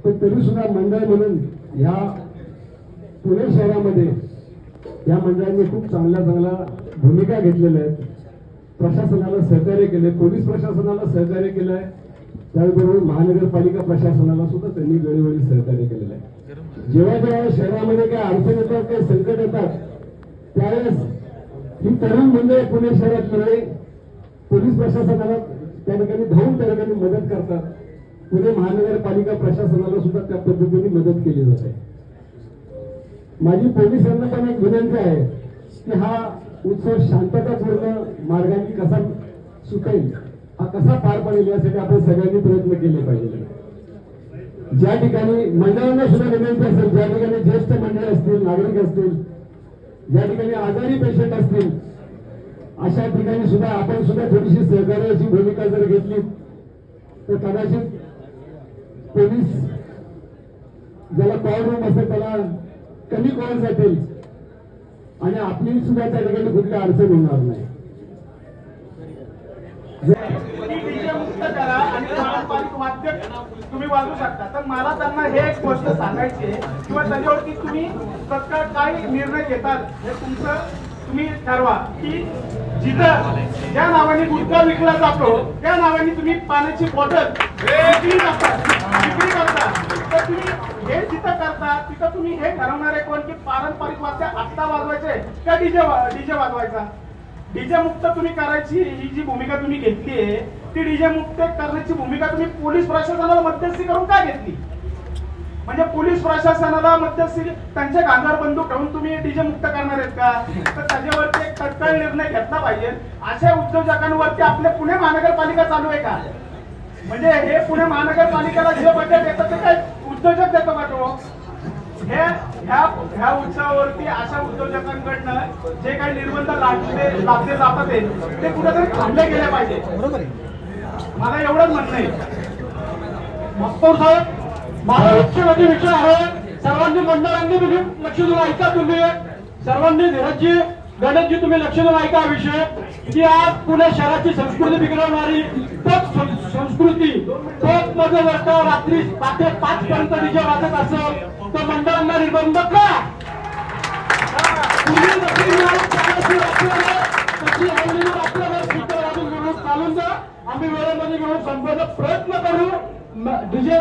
पण तरी सुद्धा मंडळ म्हणून ह्या पुणे शहरामध्ये या मंडळांनी खूप चांगल्या भूमिका घेतलेल्या आहेत. प्रशासनाला सहकार्य केले, पोलीस प्रशासनाला सहकार्य केलं आहे, त्याचबरोबर महानगरपालिका प्रशासनाला सुद्धा त्यांनी वेळोवेळी सहकार्य केलेलं आहे. जेव्हा जेव्हा शहरामध्ये काही अडचण येतात, काही संकट येतात, त्यावेळेस ही तरुण मंडळ पुणे शहरातले पोलीस प्रशासनाला त्या ठिकाणी धावून त्या ठिकाणी मदत करतात. पुणे महानगरपालिका प्रशासनाला सुद्धा त्या पद्धतीने मदत केली जाते. माझी पोलिसांना पण एक विनंती आहे की हा उत्सव शांततापूर्ण मार्गाने कसा सुटेल, हा कसा पार पडेल यासाठी आपण सगळ्यांनी प्रयत्न केले पाहिजे. ज्या ठिकाणी मंडळांना सुद्धा विनंती असेल, ज्या ठिकाणी ज्येष्ठ मंडळ असतील, नागरिक असतील, ज्या ठिकाणी आजारी पेशंट असतील, अशा ठिकाणी सुद्धा आपण सुद्धा थोडीशी सहकार्याची भूमिका जर घेतली तर कदाचित पोलीस ज्याला कॉल रूम असेल त्याला कमी कॉल जातील आणि आपली सुद्धा त्या ठिकाणी कुठली अडचण होणार नाही. मुक्त करा आणि पारंपरिक वाद्य तुम्ही वाजवू शकता. तर मला त्यांना हे एक गोष्ट सांगायची आहे किंवा त्याच्यावरती तुम्ही तत्काळ काय निर्णय घेतात हे तुम्ही ठरवा की जिथं ज्या नावाने गुटखा विकला जातो त्या नावाने तुम्ही पाण्याची बॉटल विक्री करता. तर तुम्ही हे जिथं करता तिथं तुम्ही हे ठरवणारे कोण की पारंपरिक वाद्य आत्ता वाजवायचे का डीजे वाजवायचा. डीजे मुक्त तुम्ही करायची ही जी भूमिका तुम्ही घेतली आहे ती डीजे मुक्त करण्याची भूमिका तुम्ही पोलीस प्रशासनाला मध्यस्थी करून काय घेतली. म्हणजे पोलीस प्रशासनाला मध्यस्थी त्यांच्या गांजावर बंदूक ठेवून तुम्ही डीजे मुक्त करणार आहेत का? तर त्याच्यावरती एक तत्काळ निर्णय घेतला पाहिजे. अशा उद्योजकांवरती आपल्या पुणे महानगरपालिका चालू आहे का? म्हणजे हे पुणे महानगरपालिकेला जे बजेट येतं ते काय उद्योजक देतो का तो? ह्या उत्सवावरती अशा उद्योजकांकडनं जे काही निर्बंध लादले जातात ते कुठेतरी थांबले गेले पाहिजे. मला एवढंच म्हणणं आहे. महापौर साहेब, महाराष्ट्रामध्ये विषय आहे, सर्वांनी मंडळांनी लक्ष देऊन ऐका. तुम्ही सर्वांनी धीरजजी, गणेशजी, तुम्ही लक्ष देऊन ऐका विषय की आज पुणे शहराची संस्कृती बिघडवणारी तोच संस्कृती तोच मध्ये जर का रात्री 5:30 पर्यंत डीजे वाजत असेल तर मंडळांना निर्बंध का? चालून जा, आम्ही वेळेमध्ये घेऊन संपर्क प्रयत्न करू. डीजे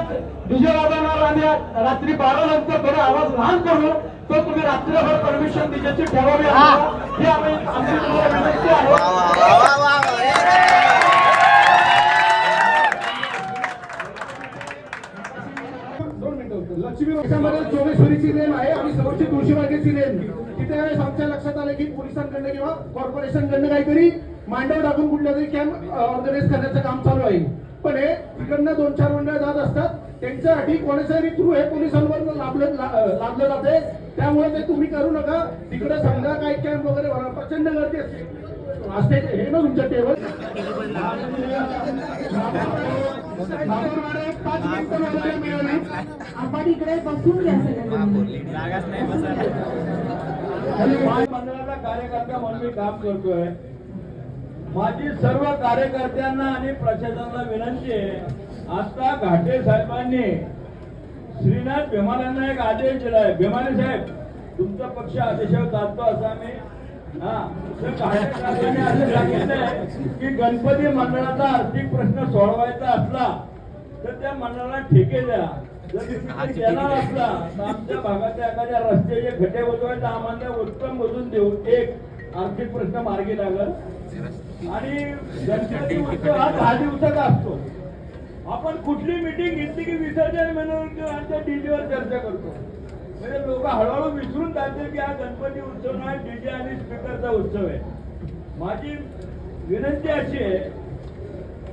वाजवणार आणि रात्री 12 नंतर थोडा आवाज लहान करू, तो तुम्ही रात्रभर परमिशन डीजेची ठेवावी ही आम्ही आमची तुम्हाला विनंती आहे. लक्ष्मी देशामध्ये चोमेश्वरीची लेन आहे आणि समोरची तुळशीबागेची लेन. तिथे आमच्या लक्षात आलं की पोलिसांकडनं किंवा कॉर्पोरेशनकडनं काहीतरी मांडव टाकून कुठल्या तरी कॅम्प ऑर्गनाईज करण्याचं काम चालू आहे. पण हे तिकडनं 2-4 मंडळ जात असतात, त्यांच्यासाठी कोणाच्याही थ्रू हे पोलिसांवर लादलं जाते. त्यामुळे ते तुम्ही करू नका. तिकडे समजा काही कॅम्प वगैरे भरा, प्रचंड गर्दी असते हे ना तुमच्या टेबल. 5 मिनिटं मिळाली. आपण इकडे बसून घ्या सगळ्यांनी. मंडळाचा कार्यकर्ता म्हणून मी काम करतोय. माझी सर्व कार्यकर्त्यांना आणि प्रशासनाला विनंती आहे, आता घाटे साहेबांनी श्रीनाथ भीमाल्यांना एक आदेश दिलाय. भीमाले साहेब, तुमचा पक्ष आदेशावर चालतो असा मी तर घाटे साहेबांनी असं सांगितलंय की गणपती मंडळाचा आर्थिक प्रश्न सोडवायचा असला तर त्या मंडळाला ठेके द्या. जर तुम्ही देणार असला तर आमच्या भागातल्या एखाद्या रस्त्याचे खड्डे बसवायचा आम्हाला उत्तम बसून देऊ. एक आर्थिक प्रश्न मार्गी लागल. आणि गणपती उत्सव हा 10 दिवसाचा असतो. आपण कुठली मीटिंग घेतली की विसर्जन मिरवणुकीच्या डीजेवर चर्चा करतो. म्हणजे लोक हळूहळू विसरून जातील की हा गणपती उत्सव नाही, डीजे आणि स्पीकरचा उत्सव आहे. माझी विनंती अशी आहे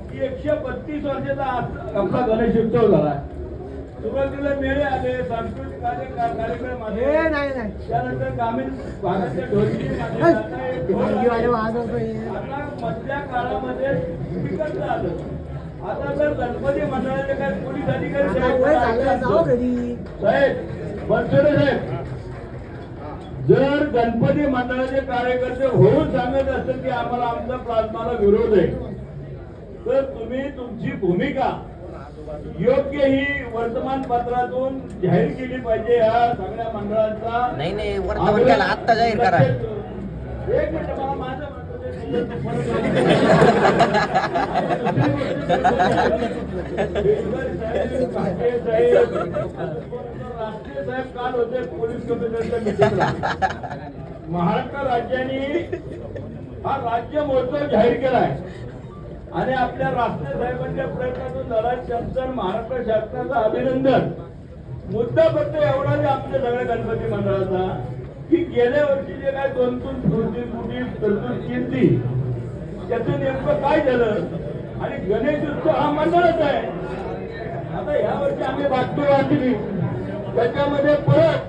की 132 वर्षाचा आपला गणेश उत्सव झाला. सुरुवातीला मेळे आले, सांस्कृतिक कार्यक्रम आले, त्यानंतर ग्रामीण भागातल्या ढोलकी आता मधल्या काळामध्ये स्पीकरचं आलं. आता जर गणपती मंडळाचे काय पोलीस अधिकारी साहेब बनसोडे साहेब, जर गणपती मंडळाचे कार्यकर्ते होऊन सांगत असतील की आम्हाला आमचा प्लाझ्माला विरोध आहे तर तुम्ही तुमची भूमिका योग्य ही वर्तमानपत्रातून जाहीर केली पाहिजे. या सगळ्या मंडळांचा नाही वर्तमान आत्ता जाहीर करा. एक मिनिट, मला माझं राष्ट्रीय साहेब काल होते पोलीस कमिशनरच्या मीटिंगला. महाराष्ट्र राज्याने हा राज्य महोत्सव जाहीर केलाय आणि आपल्या राष्ट्रीय साहेबांच्या प्रयत्नातून झाला. शासन महाराष्ट्र शासनाचं अभिनंदन. मुद्दा फक्त एवढाच आपल्या सगळ्या गणपती मंडळाचा की गेल्या वर्षी जे काय 2-3 कोटी तरतूद केली त्याचं नेमकं काय झालं. आणि गणेश उत्सव हा मंडळच आहे. आता या वर्षी आम्ही बातमी वाचली त्याच्यामध्ये परत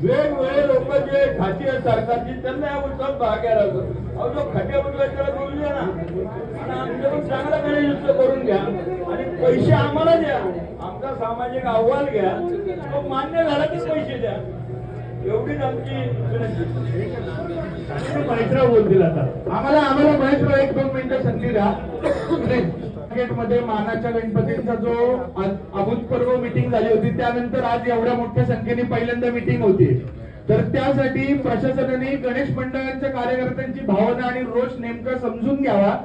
वेगवेगळे लोक जे खाती आहेत सरकारची त्यांना या उत्सवात भाग घ्यायला लागतो. अहो जो खड्डे उठवाय त्याला बोलू द्या ना आणि आमच्याकडून चांगला गणेश उत्सव करून घ्या आणि पैसे आम्हाला द्या. आमचा सामाजिक अहवाल घ्या, तो मान्य झाला की पैसे द्या. एवढीच आमची महेशराव बोलतील. आता आम्हाला महेशराव 1-2 मिनिटं संधी द्या. मध्ये मानाच्या गणपतींचा जो अभूतपूर्व मीटिंग झाली होती त्यानंतर आज एवढ्या मोठ्या संख्येने पहिल्यांदा मीटिंग होती. तर त्यासाठी प्रशासनाने गणेश मंडळांच्या कार्यकर्त्यांची भावना आणि रोष नेमका समजून घ्यावा.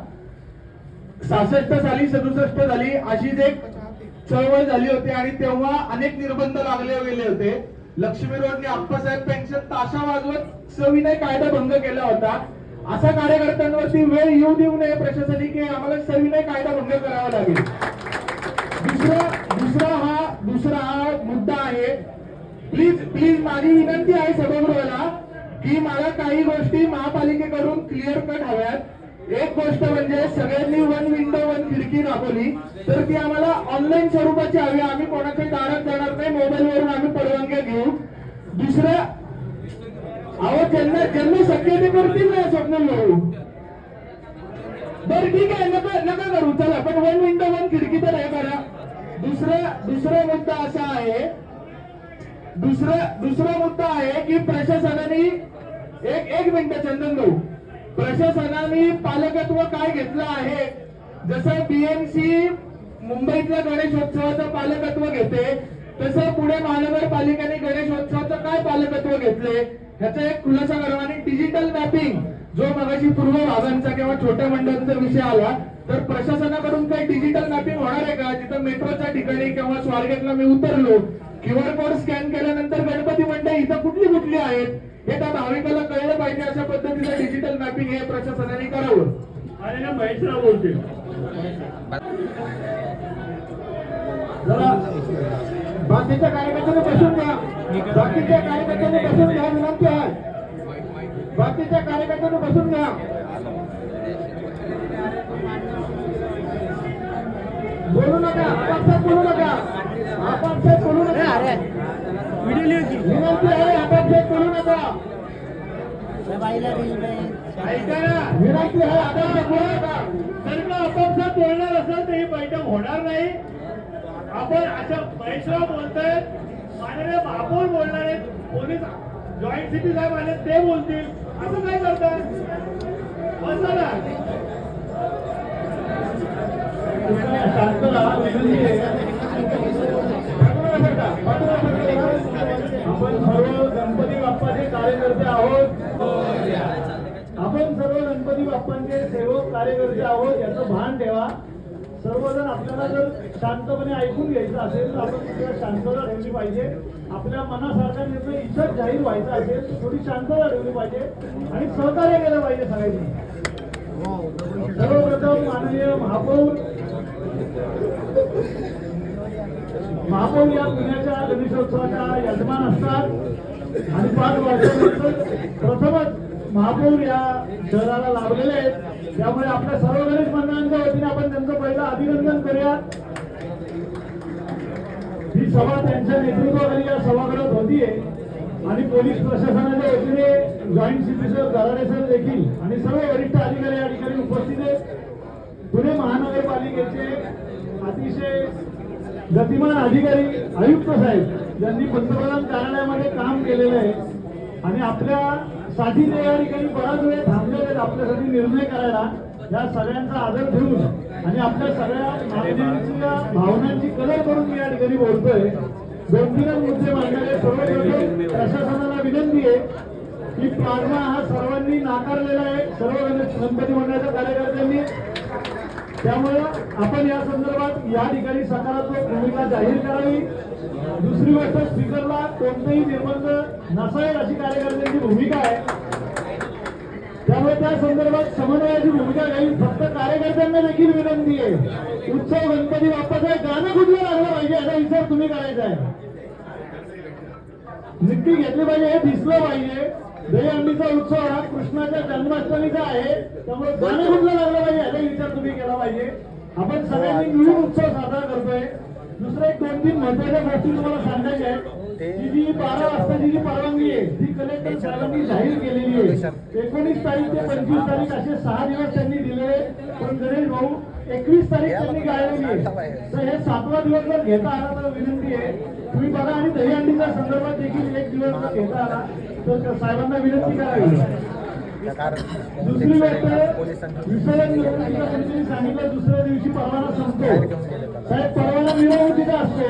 66 साली 67 झाली अशीच एक चळवळ झाली होती आणि तेव्हा अनेक निर्बंध लागले गेले होते. लक्ष्मी रोडने आप्पासाहेब पेन्शन ताशा वाजवत सविनय कायदा भंग केला होता. अशा कार्यकर्त्यांवरती वेळ येऊ देऊ नये प्रशासनाने की आम्हाला सविनय कायदा भंग करावा लागेल. दुसरा हा प्लीज माझी विनंती आहे सभागृहाला की मला काही गोष्टी महापालिकेकडून क्लिअर कट हव्यात. एक गोष्ट म्हणजे सगळ्यांनी वन विंडो वन खिडकी दाखवली तर ती आम्हाला ऑनलाईन स्वरूपाची हवी. आम्ही कोणाच्या दारात जाणार नाही, मोबाईलवरून आम्ही परवानग्या घेऊ. दुसरं, अहो ज्यांना शक्य ते करतील ना स्वप्न भाऊ. बरं ठीक आहे, नका करू चला, पण वन विंडो वन खिडकी तर हे करा. दुसरा मुद्दा असा आहे, दुसरा मुद्दा आहे की प्रशासनाने एक मिनिट चंदन भाऊ, प्रशासनाने पालकत्व काय घेतलं आहे. जसं बीएमसी मुंबईतल्या गणेशोत्सवाचं पालकत्व घेते तसं पुणे महानगरपालिकेने गणेशोत्सवाचं काय पालकत्व घेतले ह्याचा एक खुलासा करा. आणि डिजिटल मॅपिंग जो मगाशी पूर्व भागांचा किंवा छोट्या मंडळांचा विषय आला, तर प्रशासनाकडून काही डिजिटल मॅपिंग होणार आहे का. जिथं मेट्रोच्या ठिकाणी किंवा स्वारगेटला मी उतरलो, QR कोड स्कॅन केल्यानंतर गणपती मंडळ इथं कुठली आहेत हे त्या भाविकाला कळलं पाहिजे. अशा पद्धतीचं डिजिटल मॅपिंग हे प्रशासनाने करावं. आणि ना महेशराव बोलतील. जरा बाकीच्या कार्यकर्त्यांनी बसून घ्या, बाकीच्या कार्यकर्त्यांनी बसून घ्या, विनंती आहे. बाकीच्या कार्यकर्त्यांनी बसून घ्या. बोलू नका, आपापसात बोलू नका, आपापसात बोलू नका. विनंती आहे, आपापसात बोलू नका. ऐका ना, विनंती आहे, आपापसात बोलू नका. जर का आपापसात बोलणार असेल तर ही बैठक होणार नाही. आपण अशा महेशराव बोलतायत, माननीय महापौर बोलणार आहेत, पोलीस जॉईंट सीपी साहेब आले ते बोलतील, असं काय करतात. बसा ना, शांत राहा, विनंती आहे. आपण सर्व गणपती बाप्पाचे कार्यकर्ते आहोत. आपण सर्व गणपती बाप्पांचे सेवक कार्यकर्ते आहोत याचं भान ठेवा. सर्वजण आपल्याला जर शांतपणे ऐकून घ्यायचं असेल तर आपण तिथे शांतता ठेवली पाहिजे. आपल्या मनासारखा निर्णय इच्छा जाहीर व्हायचा असेल तर थोडी शांतता ठेवली पाहिजे आणि सहकार्य केलं पाहिजे सगळ्यांनी. सर्वप्रथम माननीय महापौर या पुण्याच्या गणेशोत्सवाच्या यजमान असतात आणि 5 वर्षानंतर प्रथमच महापौर या शहराला लाभलेले आहेत. त्यामुळे आपल्या सर्व गणेश मंडळांच्या वतीने आपण त्यांचं पहिलं अभिनंदन करूया. ही सभा त्यांच्या नेतृत्वाखाली या सभागृहात होतीये आणि पोलीस प्रशासनाच्या वतीने joint CP sir, Garade sir देखील आणि सर्व वरिष्ठ अधिकारी या ठिकाणी उपस्थित आहेत. पुणे महानगरपालिकेचे अतिशय गतिमान अधिकारी आयुक्त साहेब यांनी पंतप्रधान कार्यालयामध्ये काम केलेलं आहे आणि आपल्यासाठी ते या ठिकाणी बराच वेळ थांबलेले आहेत आपल्यासाठी निर्णय करायला. या सगळ्यांचा आदर ठेवून आणि आपल्या सगळ्या मागण्यांच्या भावनांची कदर करून मी या ठिकाणी बोलतोय. 2-3 मुद्दे मांडलेले. सर्वप्रथम प्रशासनाला विनंती आहे की प्लाझ्मा हा सर्वांनी नाकारलेला आहे, सर्व गणपती मंडळाच्या कार्यकर्त्यांनी. त्यामुळे आपण या संदर्भात या ठिकाणी सकारात्मक भूमिका जाहीर करावी. दुसरी गोष्ट, स्पीकरला कोणतेही निर्बंध नसावेत अशी कार्यकर्त्यांची भूमिका आहे. त्यामुळे त्या संदर्भात समन्वयाची भूमिका घ्यावी. फक्त कार्यकर्त्यांना देखील विनंती आहे, उत्सव गणपती बाप्पाचं गाणं कुठलं लागलं पाहिजे याचा विचार तुम्ही करायचा आहे. नक्की घेतली पाहिजे, हे दिसलं पाहिजे. दहीहंडीचा उत्सव हा कृष्णाच्या जन्माष्टमीचा आहे, त्यामुळे गाणं कुठलं लागलं पाहिजे याचा विचार तुम्ही केला पाहिजे. आपण सगळ्यांनी मिळून उत्सव साजरा करतोय. दुसरं 1-2-3 महत्वाच्या गोष्टी तुम्हाला सांगायच्या आहेत. ही जी 12 वाजताची जी परवानगी आहे ती कलेक्टर साहेबांनी जाहीर केलेली आहे. 19 तारीख ते 25 तारीख असे 6 दिवस त्यांनी दिले. पण गणेश भाऊ 21 तारीख त्यांनी गाळलेली आहे. तर हे 7वा दिवस जर घेता आला तर विनंती आहे तुम्ही बघा. आणि दहीहंडीच्या संदर्भात देखील 1 दिवस जर घेता आला तर साहेबांना विनंती करावी. दुसरी गोष्ट, विसर्जन मिरवणुकीच्या पद्धतीने सांगितलं दुसऱ्या दिवशी परवाना संपतो. साहेब, परवाना मिरवणुकीचा असतो,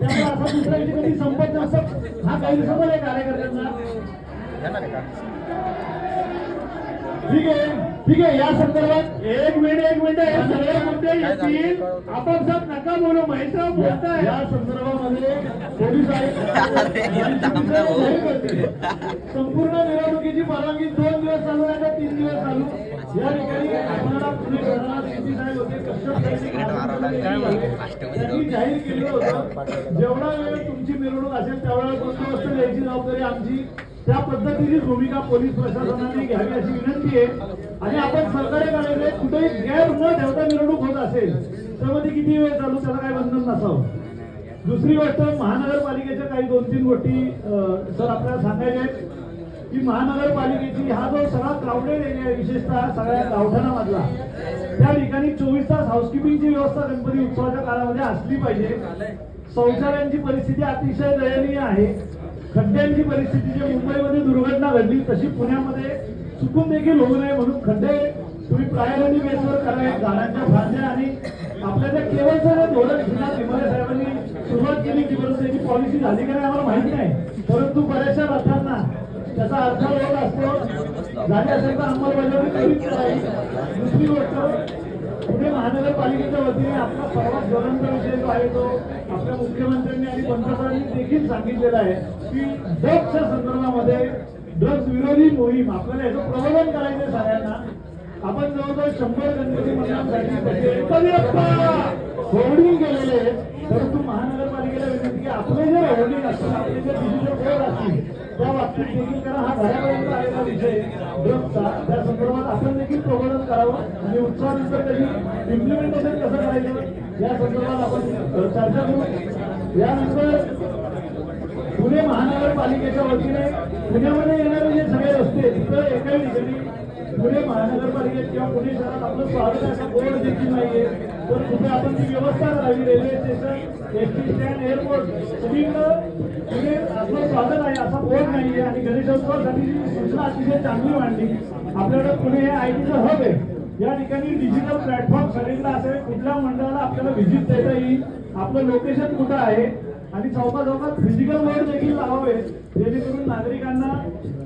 त्यामुळे असा दुसऱ्या दिवशी कधी संपत नसतं. हा गैरसमज आहे कार्यकर्त्यांना. ठीक आहे. या संदर्भात एक मिनिट हे सगळे मुद्दे येतील. आपापसात नका बोलू. महेशराव बोलताय. या संदर्भामध्ये पोलीस संपूर्ण मिरवणुकीची परवानगी 2 दिवस चालू आहे, 3 दिवस चालू. या ठिकाणी आपल्याला पुणे शहराला सीपी साहेब होते, कश्यप साहेब त्यांनी जाहीर केलं होतं जेवढा वेळ तुमची मिरवणूक असेल तेवढा वेळ बंदोबस्त द्यायची जबाबदारी आमची. त्या पद्धतीची भूमिका पोलीस प्रशासनाने घ्यावी अशी विनंती आहे. आणि आपण सहकार्य कुठेही गैर न ठेवता मिरवणूक होत असेल तर मग ती किती वेळ चालू त्याला काही बंधन नसावं. दुसरी गोष्ट महानगरपालिकेच्या काही 2-3 गोष्टी सर आपल्याला सांगायच्या आहेत की महानगरपालिकेची हा जो सगळा क्राऊडेड एरिया आहे विशेषतः सगळ्या गावठाणामधला त्या ठिकाणी 24 तास हाऊसकीपिंगची व्यवस्था गणपती उत्सवाच्या काळामध्ये असली पाहिजे. शौचालयांची परिस्थिती अतिशय दयनीय आहे. खड्ड्यांची परिस्थिती जी मुंबईमध्ये दुर्घटना घडली तशी पुण्यामध्ये चुकून देखील होऊ नये म्हणून खड्डे तुम्ही प्रायोरिटी बेसवर करावे. झाडांच्या फांद्या आणि आपल्या त्या केवळचं धोरण श्रीनाथ भिमारे साहेबांनी सुरुवात केली की बरोबर त्याची पॉलिसी झाली का नाही आम्हाला माहिती नाही, परंतु बऱ्याचशा रथांना त्याचा अर्थ होत असतो. झाली असेल तर अंमलबजावणी करीत नाही. दुसरी गोष्ट पुणे महानगरपालिकेच्या वतीने आपला सर्वात ज्वलंत विषय जो आहे तो आपल्या मुख्यमंत्र्यांनी आणि पंतप्रधानांनी देखील सांगितलेला आहे की ड्रग्सच्या संदर्भामध्ये ड्रग्स विरोधी मोहीम आपल्याला याचं प्रबोधन करायचं सगळ्यांना. आपण जवळजवळ 100 गणपती मंडळांसाठी होर्डिंग केलेले आहेत. परंतु महानगरपालिकेला विनंती की आपले जे होर्डिंग असतील आपले जे डिजिटल बोर्ड असतील त्या बाबतीत देखील करा. हा घरापर्यंत आलेला विषय ड्रग्सचा त्या संदर्भात आपण देखील प्रबोधन करावं आणि उत्सवानंतर त्याची इम्प्लिमेंटेशन कसं करायचं या संदर्भात आपण चर्चा करू. यानंतर पुणे महानगरपालिकेच्या वतीने पुण्यामध्ये येणारे जे सगळे रस्ते तिथं एकाही ठिकाणी पुणे महानगरपालिकेत किंवा पुणे शहरात आपलं स्वागत असा बोर्ड देखील नाहीये. तर कुठे आपण ती व्यवस्था करावी. Railway station, ST stand, airport सगळीकडं पुणे आपलं स्वागत आहे असा बोर्ड नाहीये. आणि गणेशोत्सवासाठी जी सूचना अतिशय चांगली मांडली. आपल्याकडे पुणे हे आयटीचं हब आहे. या ठिकाणी डिजिटल प्लॅटफॉर्म सगळीकडे असेल. कुठल्या मंडळाला आपल्याला व्हिजिट देता येईल, आपलं लोकेशन कुठं आहे आणि चौकात फिजिकल बोर्ड देखील लावावे जेणेकरून नागरिकांना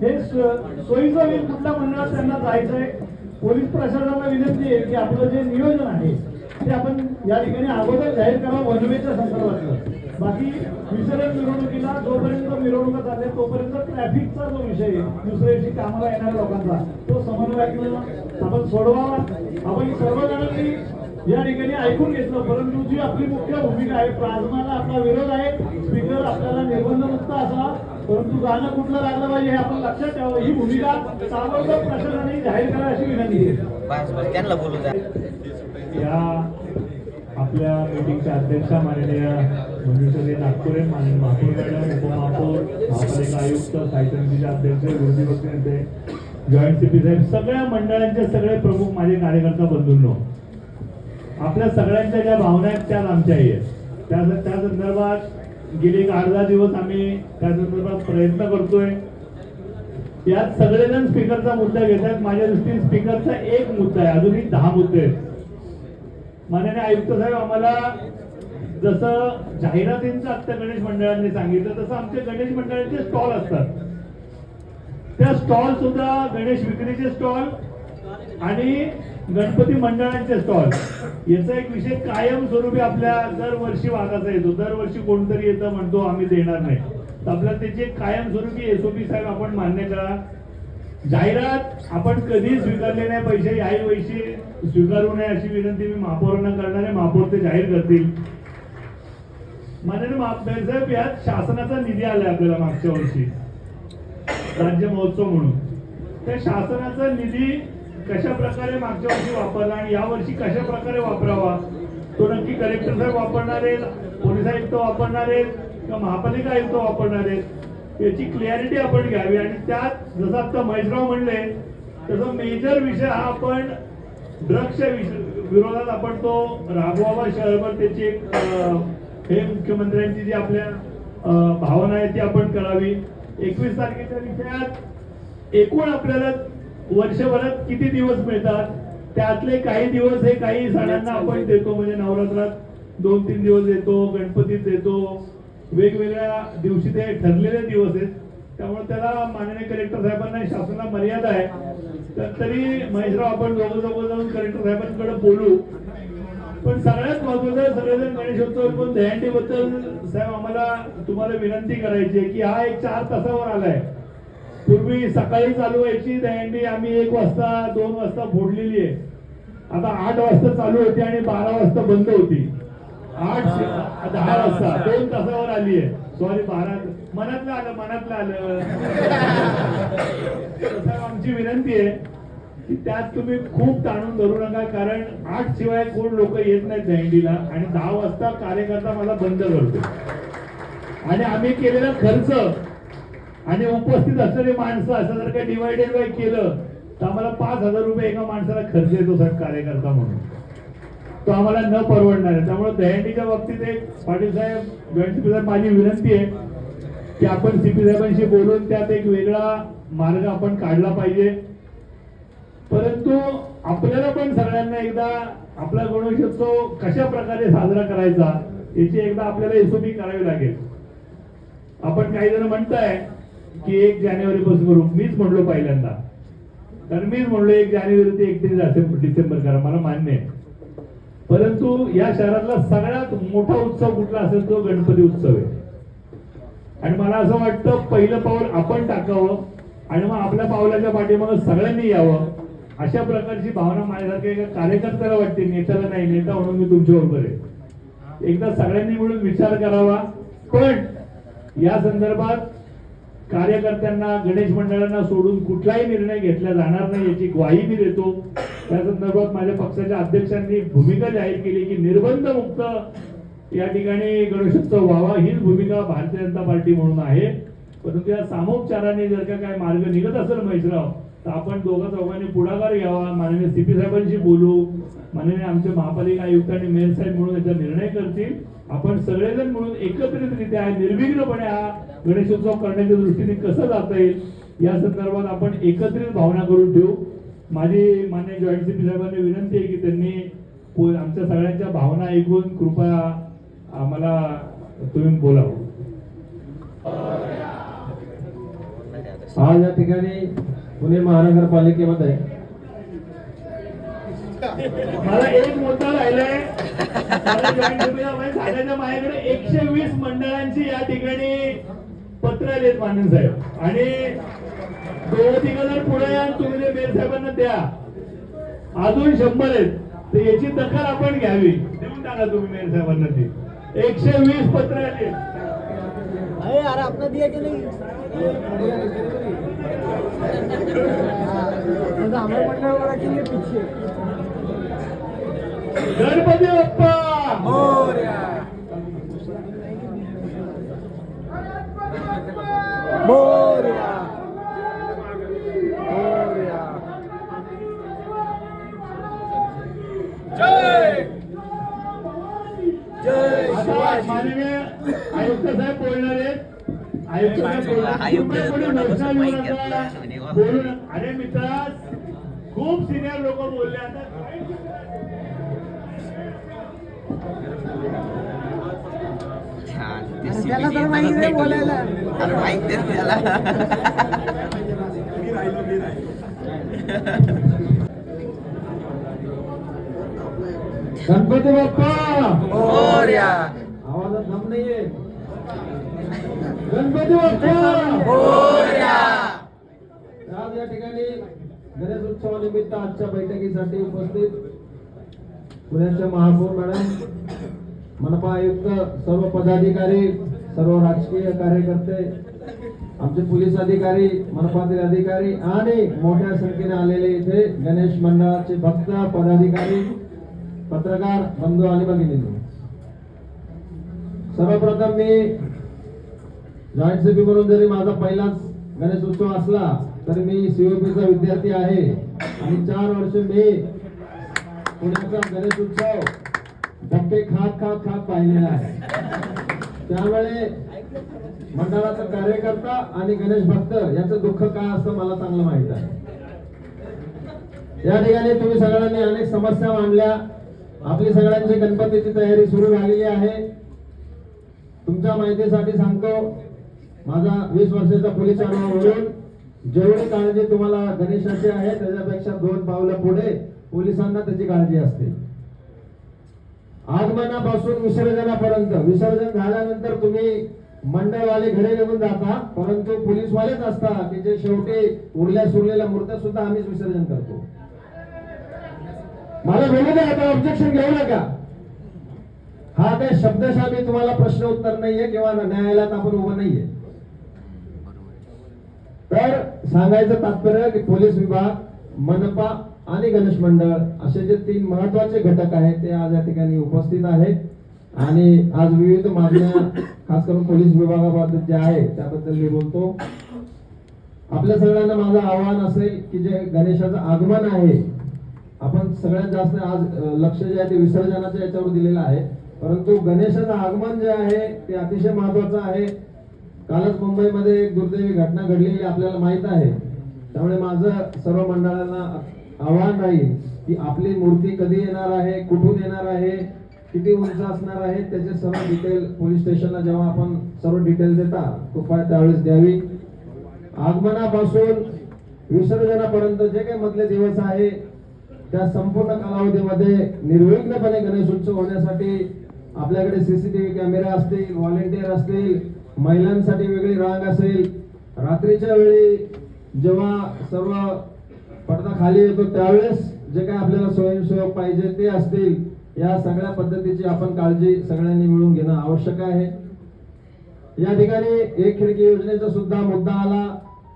हे सोयीचं होईल कुठल्या मंडळात त्यांना जायचंय. पोलीस प्रशासनाला विनंती आहे की आपलं जे नियोजन आहे ते आपण या ठिकाणी अगोदर जाहीर करावं वनवेच्या संदर्भातलं. बाकी विसर्जन मिरवणुकीला जोपर्यंत मिरवणुका चालल्या तोपर्यंत ट्रॅफिकचा जो विषय आहे दुसऱ्या दिवशी कामाला येणाऱ्या लोकांचा तो समन्वयाने आपण सोडवावा. आपण सर्वजणांनी या ठिकाणी ऐकून घेतलं. परंतु जी आपली मुख्य भूमिका आहे प्लाझ्माला आपला विरोध आहे. स्पीकर आपल्याला निर्बंधमुक्त असावा परंतु गाणं कुठलं लागलं पाहिजे हे आपण लक्षात ठेवावं. ही भूमिका ताबडतोब प्रशासनाने जाहीर करावी अशी विनंती आहे. त्यांना बोलू द्या. या आपल्या मीटिंगच्या अध्यक्षा माननीय मंजुषाताई नागपुरे, माननीय महापौर मॅडम, उपमहापौर, महापालिका आयुक्त, स्थायी समितीचे अध्यक्ष, विरोधी पक्ष नेते, जॉईंट सीपी साहेब, सगळ्या मंडळांचे सगळे प्रमुख माझे कार्यकर्ता बंधूंनो, आपल्या सगळ्यांच्या ज्या भावना आहेत त्याच आमच्याही आहेत. त्या संदर्भात गेले 8-10 दिवस आम्ही त्या संदर्भात प्रयत्न करतोय. यात सगळेजण स्पीकरचा मुद्दा घेत आहेत. माझ्या दृष्टीने स्पीकरचा एक मुद्दा आहे, अजूनही 10 मुद्दे आहेत. माननीय आयुक्त साहेब, आम्हाला जसं जाहिरातींचं आत्ता गणेश मंडळांनी सांगितलं तसं आमचे गणेश मंडळाचे स्टॉल असतात. त्या स्टॉल सुद्धा गणेश विक्रीचे स्टॉल आणि गणपती मंडळांचे स्टॉल याचा एक विषय कायमस्वरूपी आपल्या दरवर्षी भागाचा येतो. दरवर्षी कोणतरी येतं म्हणतो आम्ही देणार नाही, तर आपल्याला त्याची एक कायमस्वरूपी एसओपी साहेब आपण मान्य करा. जाहिरात आपण कधी स्वीकारले नाही, पैसे याही पैसे स्वीकारू नये अशी विनंती मी महापौरांना करणार आहे. महापौर ते जाहीर करतील. माननीय महापौर साहेब, यात शासनाचा निधी आलाय आपल्याला मागच्या वर्षी राज्य महोत्सव म्हणून. त्या शासनाचा निधी कशा प्रकारे मागच्या वर्षी वापरला आणि या वर्षी कशा प्रकारे वापरावा तो नक्की कलेक्टर साहेब वापरणार आहेत, पोलीस आयुक्त वापरणार आहेत किंवा महापालिका आयुक्त वापरणार आहेत याची क्लॅरिटी आपण घ्यावी. आणि त्यात जसं आता महेशराव म्हणले तसं मेजर विषय हा आपण ड्रग्सच्या विरोधात आपण तो राबवावा शहरभर. त्याची एक हे मुख्यमंत्र्यांची जी आपल्या भावना आहे ती आपण करावी. 21 तारखेच्या विषयात एकूण आपल्याला वर्षभरात किती दिवस मिळतात त्यातले काही दिवस हे काही सणांना आपण देतो. म्हणजे नवरात्रात 2-3 दिवस देतो, गणपतीत देतो, वेगवेगळ्या दिवशी ते ठरलेले दिवस आहेत. त्यामुळे त्याला माननीय कलेक्टर साहेबांना शासनाला मर्यादा आहे. तर तरी महेशराव आपण दोघं जाऊन कलेक्टर साहेबांकडे बोलू. पण सगळ्यात महत्वाचं सगळेजण गणेशोत्सव पण दहीहंडीबद्दल साहेब आम्हाला तुम्हाला विनंती करायची आहे की हा एक 4 तासावर आलाय. पूर्वी सकाळी चालू व्हायची दहीहंडी, आम्ही 1 वाजता 2 वाजता फोडलेली आहे. आता 8 वाजता चालू होती आणि 12 वाजता बंद होती. 10 वाजता 2 तासावर आली आहे. सॉरी 12 मनातलं आलं तर आमची विनंती आहे की त्यात तुम्ही खूप ताणून धरू नका, कारण 8 शिवाय कोण लोक येत नाहीत दहीहंडीला आणि 10 वाजता कार्यकर्ता मला बंद करतो. आणि आम्ही केलेला खर्च आणि उपस्थित असलेली माणसं असं जर काही डिवायडेड बाय केलं तर आम्हाला 5,000 रुपये एका माणसाला खर्च येतो सर कार्यकर्ता म्हणून. तो आम्हाला न परवडणार आहे. त्यामुळे दहीहंडीच्या बाबतीत एक पाटील साहेब जॉईंट सीपी साहेब माझी विनंती आहे की आपण सीपी साहेबांशी बोलून त्यात एक वेगळा मार्ग आपण काढला पाहिजे. परंतु आपल्याला पण सगळ्यांना एकदा आपला गणेशोत्सव कशा प्रकारे साजरा करायचा याची एकदा आपल्याला एसओपी करावी लागेल. आपण काही जण म्हणताय की 1 जानेवारी पासून करू. मीच म्हणलो पहिल्यांदा, कारण मीच म्हणलो 1 जानेवारी ते 31 डिसेंबर करा, मला मान्य आहे. परंतु या शहरातला सगळ्यात मोठा उत्सव कुठला असेल तो गणपती उत्सव आहे. आणि मला असं वाटतं पहिलं पाऊल आपण टाकावं आणि मग आपल्या पावलाच्या पाठीमागे सगळ्यांनी यावं, अशा प्रकारची भावना माझ्यासारख्या एका कार्यकर्त्याला वाटते, नेत्याला नाही. नेता म्हणून मी तुमच्या बरोबर आहे. एकदा सगळ्यांनी मिळून विचार करावा. पण या संदर्भात कार्यकर्त्यांना गणेश मंडळांना सोडून कुठलाही निर्णय घेतला जाणार नाही याची ग्वाही मी देतो. त्या संदर्भात माझ्या पक्षाच्या अध्यक्षांनी भूमिका जाहीर केली की निर्बंध मुक्त या ठिकाणी गणेशोत्सव व्हावा, हीच भूमिका भारतीय जनता पार्टी म्हणून आहे. परंतु या सामोपचाराने जर का काय मार्ग निघत असेल महेशराव तर आपण चौघांनी पुढाकार घ्यावा. माननीय सीपी साहेबांशी बोलू, माननीय आमचे महापालिका आयुक्त आणि मेयर साहेब म्हणून याचा निर्णय करतील. आपण सगळेजण म्हणून एकत्रितरित्या निर्विघ्नपणे हा गणेशोत्सव करण्याच्या दृष्टीने कसं जाता येईल या संदर्भात आपण एकत्रित भावना करून ठेवू. माझी माननीय जॉईंट सीपी साहेबांनी विनंती आहे की त्यांनी आमच्या सगळ्यांच्या भावना ऐकून कृपया आम्हाला तुम्ही बोलावं. आज या ठिकाणी पुणे महानगरपालिकेमध्ये मला एक मुद्दा राहिलाय. झाल्याच्या माझ्याकडे 120 मंडळांची या ठिकाणी पत्र आलेत मानन साहेब, आणि 2-3 जर पुढे या तुम्ही ते मेयर साहेबांना द्या, अजून 100 आहेत. तर याची दखल आपण घ्यावी. देऊन टाका तुम्ही मेयर साहेबांना ते 120 पत्र आले. गणपती बाप्पा माननीय आयुक्त साहेब बोलणार आहेत. आयुक्त साहेब बोलून अरे मित्रा खूप सिनियर लोक बोलले. आता त्याला तर माहिती नाही बोलायला. अरे माहिती आहे त्याला. गणपती बाप्पा मोरया. आवाजात दम नाहीये. गणपती बाप्पा मोरया. आज या ठिकाणी गणेश उत्सवानिमित्त आजच्या बैठकीसाठी उपस्थित पुण्याच्या महापौर मॅडम, मनपा आयुक्त, सर्व पदाधिकारी, सर्व राजकीय कार्यकर्ते, आमचे पोलीस अधिकारी, मनपातील अधिकारी आणि मोठ्या संख्येने आलेले इथे गणेश मंडळाचे भक्त, पदाधिकारी, पत्रकार बंधू आणि भगिनींनो, सर्वप्रथम मी जॉईंट सीपी म्हणून जरी माझा पहिलाच गणेश उत्सव असला तरी मी सीओपीचा विद्यार्थी आहे आणि 4 वर्ष मी पुण्याचा गणेश उत्सव धक्के खात पाहिलेला आहे. त्यामुळे मंडळाचा कार्यकर्ता आणि गणेश भक्त याचं दुःख काय असतं मला चांगलं माहित आहे. या ठिकाणी तुम्ही सगळ्यांनी अनेक समस्या मांडल्या. आपली सगळ्यांची गणपतीची तयारी सुरू झालेली आहे. तुमच्या माहितीसाठी सांगतो, माझा 20 वर्षाचा पोलीस अनुभवावरून जेवढी काळजी तुम्हाला गणेशाची आहे त्याच्यापेक्षा 2 पावलं पुढे पोलिसांना त्याची काळजी असते. आगमनापासून विसर्जनापर्यंत, विसर्जन झाल्यानंतर तुम्ही मंडळवाले घरी निघून जाता, परंतु पोलीसवालेच असतात की जे शेवटी उरल्या सुरलेल्या मूर्त्या सुद्धा आम्हीच विसर्जन करतो. मला बोलू द्या, आता ऑब्जेक्शन घेऊ नका. हा काही शब्दशः मी तुम्हाला प्रश्न उत्तर नाहीये किंवा न्यायालयात आपण उभं नाहीये. तर सांगायचं तात्पर्य की पोलीस विभाग, मनपा आणि गणेश मंडळ असे जे 3 महत्वाचे घटक आहेत ते आज या ठिकाणी उपस्थित आहेत आणि आज विविध मागण्या खास करून पोलीस विभागाबाबत जे आहे त्याबद्दल मी बोलतो. आपल्या सगळ्यांना माझं आव्हान असेल की जे गणेशाचं आगमन आहे, आपण सगळ्यात जास्त आज लक्ष जे आहे ते विसर्जनाच्या याच्यावर दिलेलं आहे, परंतु गणेशाचं आगमन जे आहे ते अतिशय महत्वाचं आहे. कालच मुंबईमध्ये एक दुर्दैवी घटना घडलेली आपल्याला माहित आहे. त्यामुळे माझं सर्व मंडळांना आव्हान राहील की आपली मूर्ती कधी येणार आहे, कुठून येणार आहे, किती उंच असणार आहे, त्याचे सर्व डिटेल पोलीस स्टेशनला जेव्हा आपण सर्व डिटेल देता कृपया त्यावेळेस द्यावी. आगमनापासून विसर्जनापर्यंत जे काही मधले दिवस आहे त्या संपूर्ण कालावधीमध्ये निर्विघ्नपणे गणेश उत्सव होण्यासाठी आपल्याकडे सीसीटीव्ही कॅमेरा असतील, व्हॉलेंटियर असतील, महिलांसाठी वेगळी रांग असेल, रात्रीच्या वेळी जेव्हा सर्व पडदा खाली येतो त्यावेळेस जे काही आपल्याला स्वयंसेवक पाहिजे ते असतील, या सगळ्या पद्धतीची आपण काळजी सगळ्यांनी मिळून घेणं आवश्यक आहे. या ठिकाणी एक खिडकी योजनेचा सुद्धा मुद्दा आला.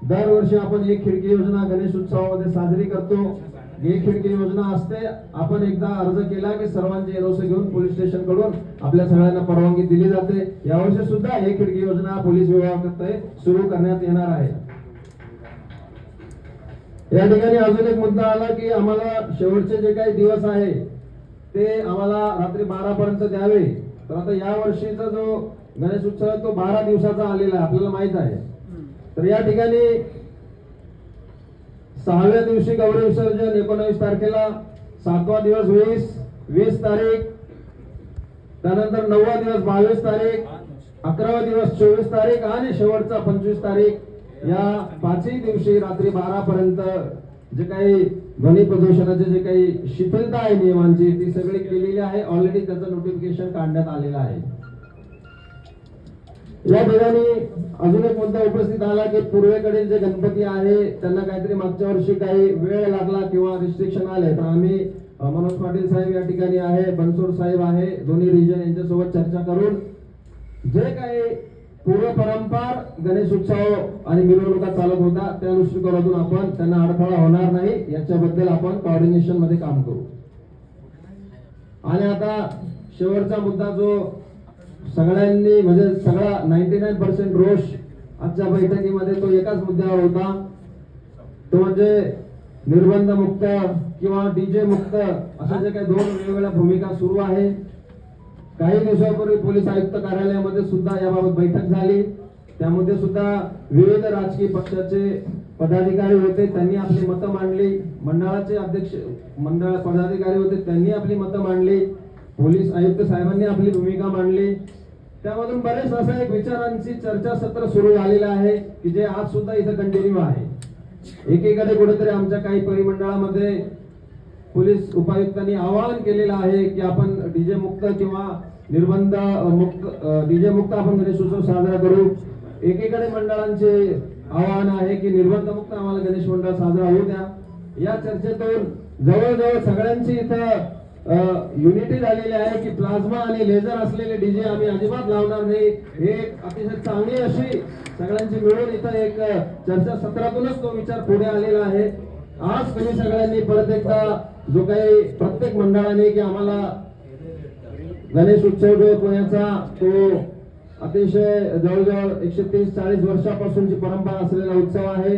दरवर्षी आपण एक खिडकी योजना गणेश उत्सवामध्ये साजरी करतो. एक खिडकी योजना असते, आपण एकदा अर्ज केला की सर्वांचे एनओसी घेऊन पोलीस स्टेशन कडून आपल्या सगळ्यांना परवानगी दिली जाते. यावर्षी सुद्धा एक खिडकी योजना पोलीस विभागाकडे सुरू करण्यात येणार आहे. या ठिकाणी अजून एक मुद्दा आला की आम्हाला शेवटचे जे काही दिवस आहे ते आम्हाला रात्री 12 पर्यंत द्यावे. तर आता या वर्षीचा जो गणेश उत्सव आहे तो 12 दिवसाचा आलेला आहे, आपल्याला माहित आहे. तर या ठिकाणी 6व्या दिवशी गौरी विसर्जन 19 तारखेला, 7वा दिवस 20 तारीख, त्यानंतर 9वा दिवस 22 तारीख, 11वा दिवस 24 तारीख आणि शेवटचा 25 तारीख. या 5ही दिवशी रात्री 12 पर्यंत जे काही ध्वनी प्रदूषणाचे जे काही शिथिलता आहे नियमांची ती सगळी केलेली आहे. ऑलरेडी त्याचं नोटिफिकेशन काढण्यात आलेलं आहे. या ठिकाणी अजून एक मुद्दा उपस्थित आला की पूर्वेकडील जे गणपती आहे त्यांना काहीतरी मागच्या वर्षी काही वेळ लागला किंवा रिस्ट्रिक्शन आले, तर आम्ही मनोज पाटील साहेब या ठिकाणी आहे, बनसोड साहेब आहे, दोन्ही रिजन यांच्यासोबत चर्चा करून जे काही पूर्व परंपरा गणेश उत्सव आणि मिरवणुका चालत होता त्या दृष्टिकोनातून आपण त्यांना अडथळा होणार नाही याच्याबद्दल आपण कोऑर्डिनेशन मध्ये काम करू. आणि आता शेवटचा मुद्दा जो सगळ्यांनी म्हणजे सगळा 99% रोष आजच्या बैठकीमध्ये तो एकाच मुद्द्यावर होता, तो म्हणजे निर्बंध मुक्त किंवा डीजे मुक्त अशा जे काही 2 वेगवेगळ्या भूमिका सुरू आहे. काही दिवसापूर्वी पोलीस आयुक्त कार्यालयामध्ये सुद्धा याबाबत बैठक झाली. त्यामध्ये सुद्धा विविध राजकीय पक्षाचे पदाधिकारी होते, त्यांनी आपली मतं मांडली. मंडळाचे अध्यक्ष मंडळ पदाधिकारी होते, त्यांनी आपली मतं मांडली. पोलीस आयुक्त साहेबांनी आपली भूमिका मांडली. त्यामधून बरेच असं एक विचारांची चर्चासत्र सुरू झालेलं आहे की जे आज सुद्धा इथं कंटिन्यू आहे. एकीकडे कुठेतरी आमच्या काही परिमंडळामध्ये पोलीस उपायुक्तांनी आवाहन केलेलं आहे की आपण डीजे मुक्त किंवा निर्बंध मुक्त डीजे मुक्त आपण गणेश उत्सव साजरा करू. एकीकडे मंडळांचे आवाहन आहे की निर्बंध मुक्त आम्हाला गणेश मंडळ साजरा होऊ द्या. या चर्चेतून जवळजवळ सगळ्यांची इथं युनिटी झालेली आहे की प्लाझ्मा आणि लेझर असलेले डीजे आम्ही अजिबात लावणार नाही. हे अतिशय चांगली अशी सगळ्यांची मिळून इथं एक चर्चा सत्रातूनच तो विचार पुढे आलेला आहे. आज तुम्ही सगळ्यांनी परत एकदा जो काही प्रत्येक मंडळाने की आम्हाला गणेश उत्सव जो पुण्याचा तो अतिशय जवळजवळ 130-40 वर्षापासूनची परंपरा असलेला उत्सव आहे.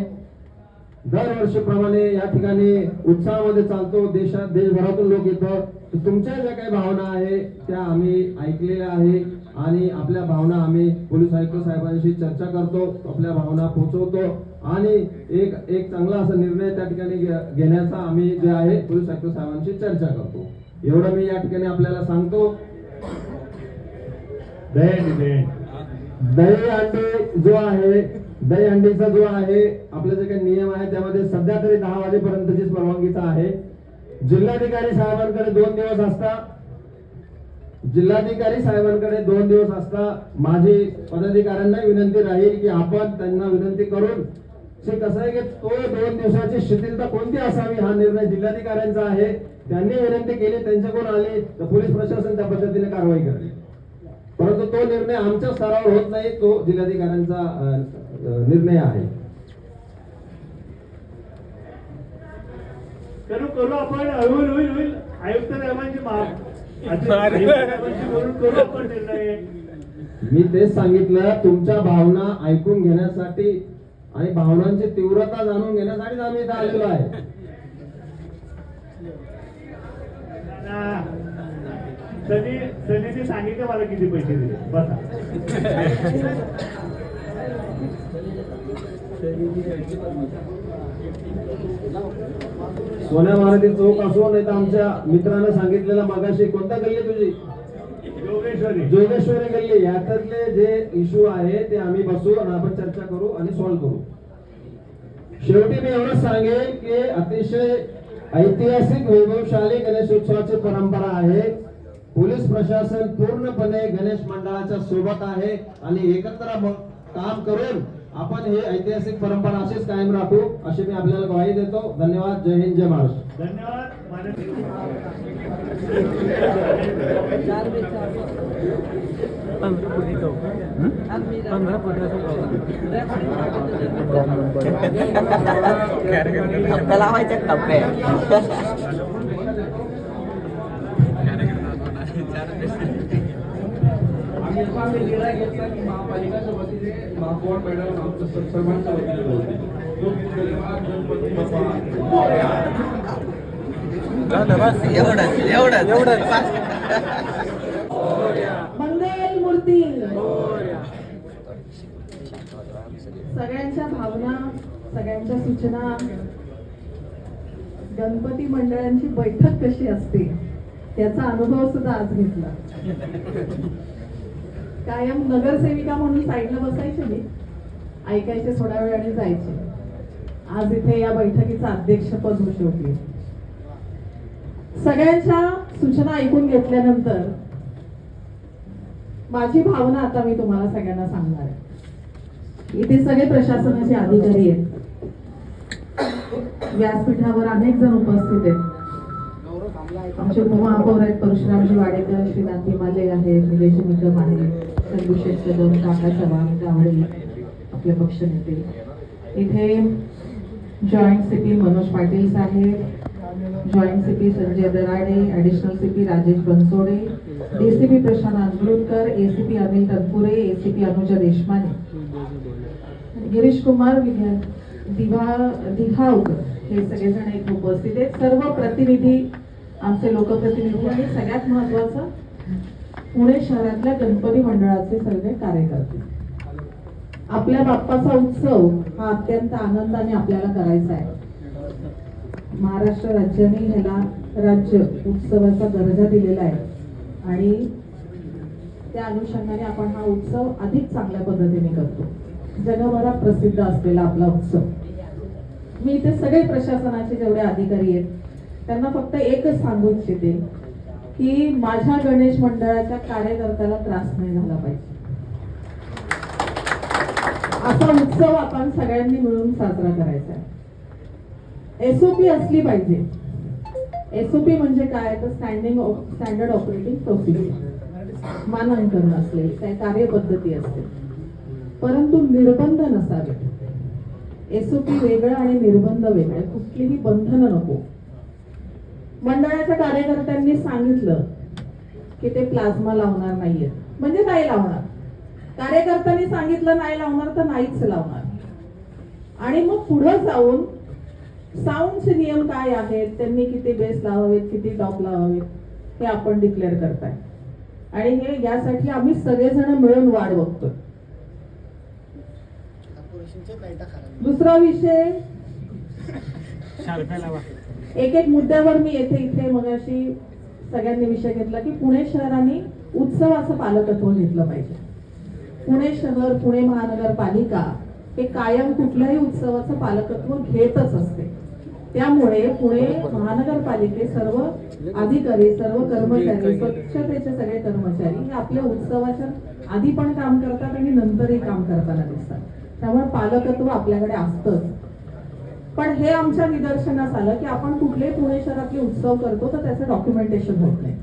दरवर्षीप्रमाणे या ठिकाणी उत्साहामध्ये चालतो. देशभरातून लोक येतात. तुमच्या ज्या काही भावना आहे त्या आम्ही ऐकलेल्या आहे आणि आपल्या भावना आम्ही पोलीस आयुक्त साहेबांशी चर्चा करतो, आपल्या भावना पोहोचवतो आणि एक चांगला असा निर्णय त्या ठिकाणी घेण्याचा आम्ही जे आहे पोलीस आयुक्त साहेबांशी चर्चा करतो. एवढं मी या ठिकाणी आपल्याला सांगतो. दही अंडी जो आहे, दही अंडीचा जो आहे आपले जे काही नियम आहे त्यामध्ये सध्या तरी 10 वाजेपर्यंतचीच परवानगीचा आहे. जिल्हाधिकारी साहेबांकडे 2 दिवस असतात. जिल्हाधिकारी साहेबांकडे 2 दिवस असतात. माझी पदाधिकाऱ्यांना विनंती राहील की आपण त्यांना विनंती करून कसं आहे की तो 2 दिवसाची शिथिलता कोणती असावी हा निर्णय जिल्हाधिकाऱ्यांचा आहे. त्यांनी विनंती केली, त्यांच्याकडून आले तर पोलीस प्रशासन त्या पद्धतीने कारवाई करेल. परंतु तो निर्णय आमच्या स्तरावर होत नाही, तो जिल्हाधिकाऱ्यांचा निर्णय आहे. करू आपण होईल आयुक्त साहेबांची करू आपण निर्णय. मी तेच सांगितलं, तुमच्या भावना ऐकून घेण्यासाठी आणि भावनांची तीव्रता जाणून घेण्यासाठीच आम्ही इथं आलेलो आहे. सनीने सांगितलं मला किती पैसे दिले बसा. सोन्या महाराजी चौक असो नाही तर आमच्या मित्रानं सांगितलेलं मगाशी, कोणता गल्ली तुझी? जोगेश्वरी गल्ली. याच्यातले जे इश्यू आहे ते आम्ही बसू आणि आपण चर्चा करू आणि सॉल्व्ह करू. शेवटी मी एवढंच सांगेन की अतिशय ऐतिहासिक वैभवशाली गणेशोत्सवाची परंपरा आहे. पोलीस प्रशासन पूर्णपणे गणेश मंडळाच्या सोबत आहे आणि एकत्र काम करून आपण ही ऐतिहासिक परंपरा अशीच कायम राखू अशी मी आपल्याला ग्वाही देतो. धन्यवाद. जय हिंद, जय महाराष्ट्र. धन्यवाद. टप्प्या लावायच्या टप्प्या. महापालिकाच्या वतीने महापौर मॅडम आमच्या सर्वांच्या वतीने बोलते. एवढं मंगल मूर्ती. सगळ्यांच्या भावना, सगळ्यांच्या सूचना, गणपती मंडळांची बैठक कशी असते त्याचा अनुभव सुद्धा आज घेतला. कायम नगरसेविका म्हणून साईडला बसायचे मी, ऐकायचे थोडा वेळ आणि जायचे. आज इथे या बैठकीचं अध्यक्षपद भूषवते. सगळ्यांच्या सूचना ऐकून घेतल्यानंतर माझी भावना आता मी तुम्हाला सगळ्यांना सांगणार आहे. इथे सगळे प्रशासनाचे अधिकारी आहेत, व्यासपीठावर अनेक जण उपस्थित आहेत. आमचे उपमहापौर आहेत परशुरामजी वाडेकर, श्रीनाथ हिमालय आहेत, निलेश निकम आहे, संगुशेष कदम, काका चव्हाण, गावडे आपले पक्ष नेते. इथे जॉईंट सीपी मनोज पाटील साहेब, joint CP Sanjay Darade, additional CP Rajesh Bansode, DCP Prashant Andolkar, ACP Anil Tanpure, ACP Anuja Deshmane, Girish Kumar Dighavkar हे सगळेजण इथे उपस्थित आहेत. सर्व प्रतिनिधी, आमचे लोकप्रतिनिधी आणि सगळ्यात महत्वाचं पुणे शहरातल्या गणपती मंडळाचे सगळे कार्यकर्ते. आपल्या बाप्पाचा उत्सव हा अत्यंत आनंदाने आपल्याला करायचा आहे. महाराष्ट्र राज्याने ह्याला राज्य उत्सवाचा दर्जा दिलेला आहे आणि त्या अनुषंगाने आपण हा उत्सव अधिक चांगल्या पद्धतीने करतो. जगभरात प्रसिद्ध असलेला आपला उत्सव. मी इथे सगळे प्रशासनाचे जेवढे अधिकारी आहेत त्यांना फक्त एकच सांगू इच्छिते की माझ्या गणेश मंडळाच्या कार्यकर्त्याला त्रास नाही झाला पाहिजे. असा उत्सव आपण सगळ्यांनी मिळून साजरा करायचा आहे. एसओपी असली पाहिजे. एसओपी म्हणजे काय तर स्टँडर्ड ऑपरेटिंग प्रोसिजर, मानांकन असले, काय कार्यपद्धती असते, परंतु निर्बंध नसावे. एसओपी वेगळं आणि निर्बंध वेगळे, कुठलीही बंधनं नको. मंडळाच्या कार्यकर्त्यांनी सांगितलं की ते प्लाझ्मा लावणार नाहीये म्हणजे नाही लावणार. कार्यकर्त्यांनी सांगितलं नाही लावणार तर नाहीच लावणार. आणि मग पुढे जाऊन साऊंडचे नियम काय आहेत, त्यांनी किती बेस लावावेत, किती टॉप लावावेत हे आपण डिक्लेअर करताय. आणि हे यासाठी आम्ही सगळेजण मिळून वाट बघतोय. दुसरा विषय, एक एक मुद्द्यावर मी इथे मगाशी सगळ्यांनी विषय घेतला की पुणे शहराने उत्सवाचं पालकत्व घेतलं पाहिजे. पुणे शहर, पुणे महानगरपालिका हे कायम कुठल्याही उत्सवाचं पालकत्व घेतच असते. त्यामुळे पुणे महानगरपालिके सर्व अधिकारी, सर्व कर्मचारी, स्वच्छतेचे सगळे कर्मचारी हे आपल्या उत्सवाच्या आधी पण काम करतात आणि नंतरही काम करताना दिसतात. त्यामुळे पालकत्व आपल्याकडे असतंच. पण हे आमच्या निदर्शनास आलं की आपण कुठलेही पुणे शहरातले उत्सव करतो तर त्याचं डॉक्युमेंटेशन होत नाही.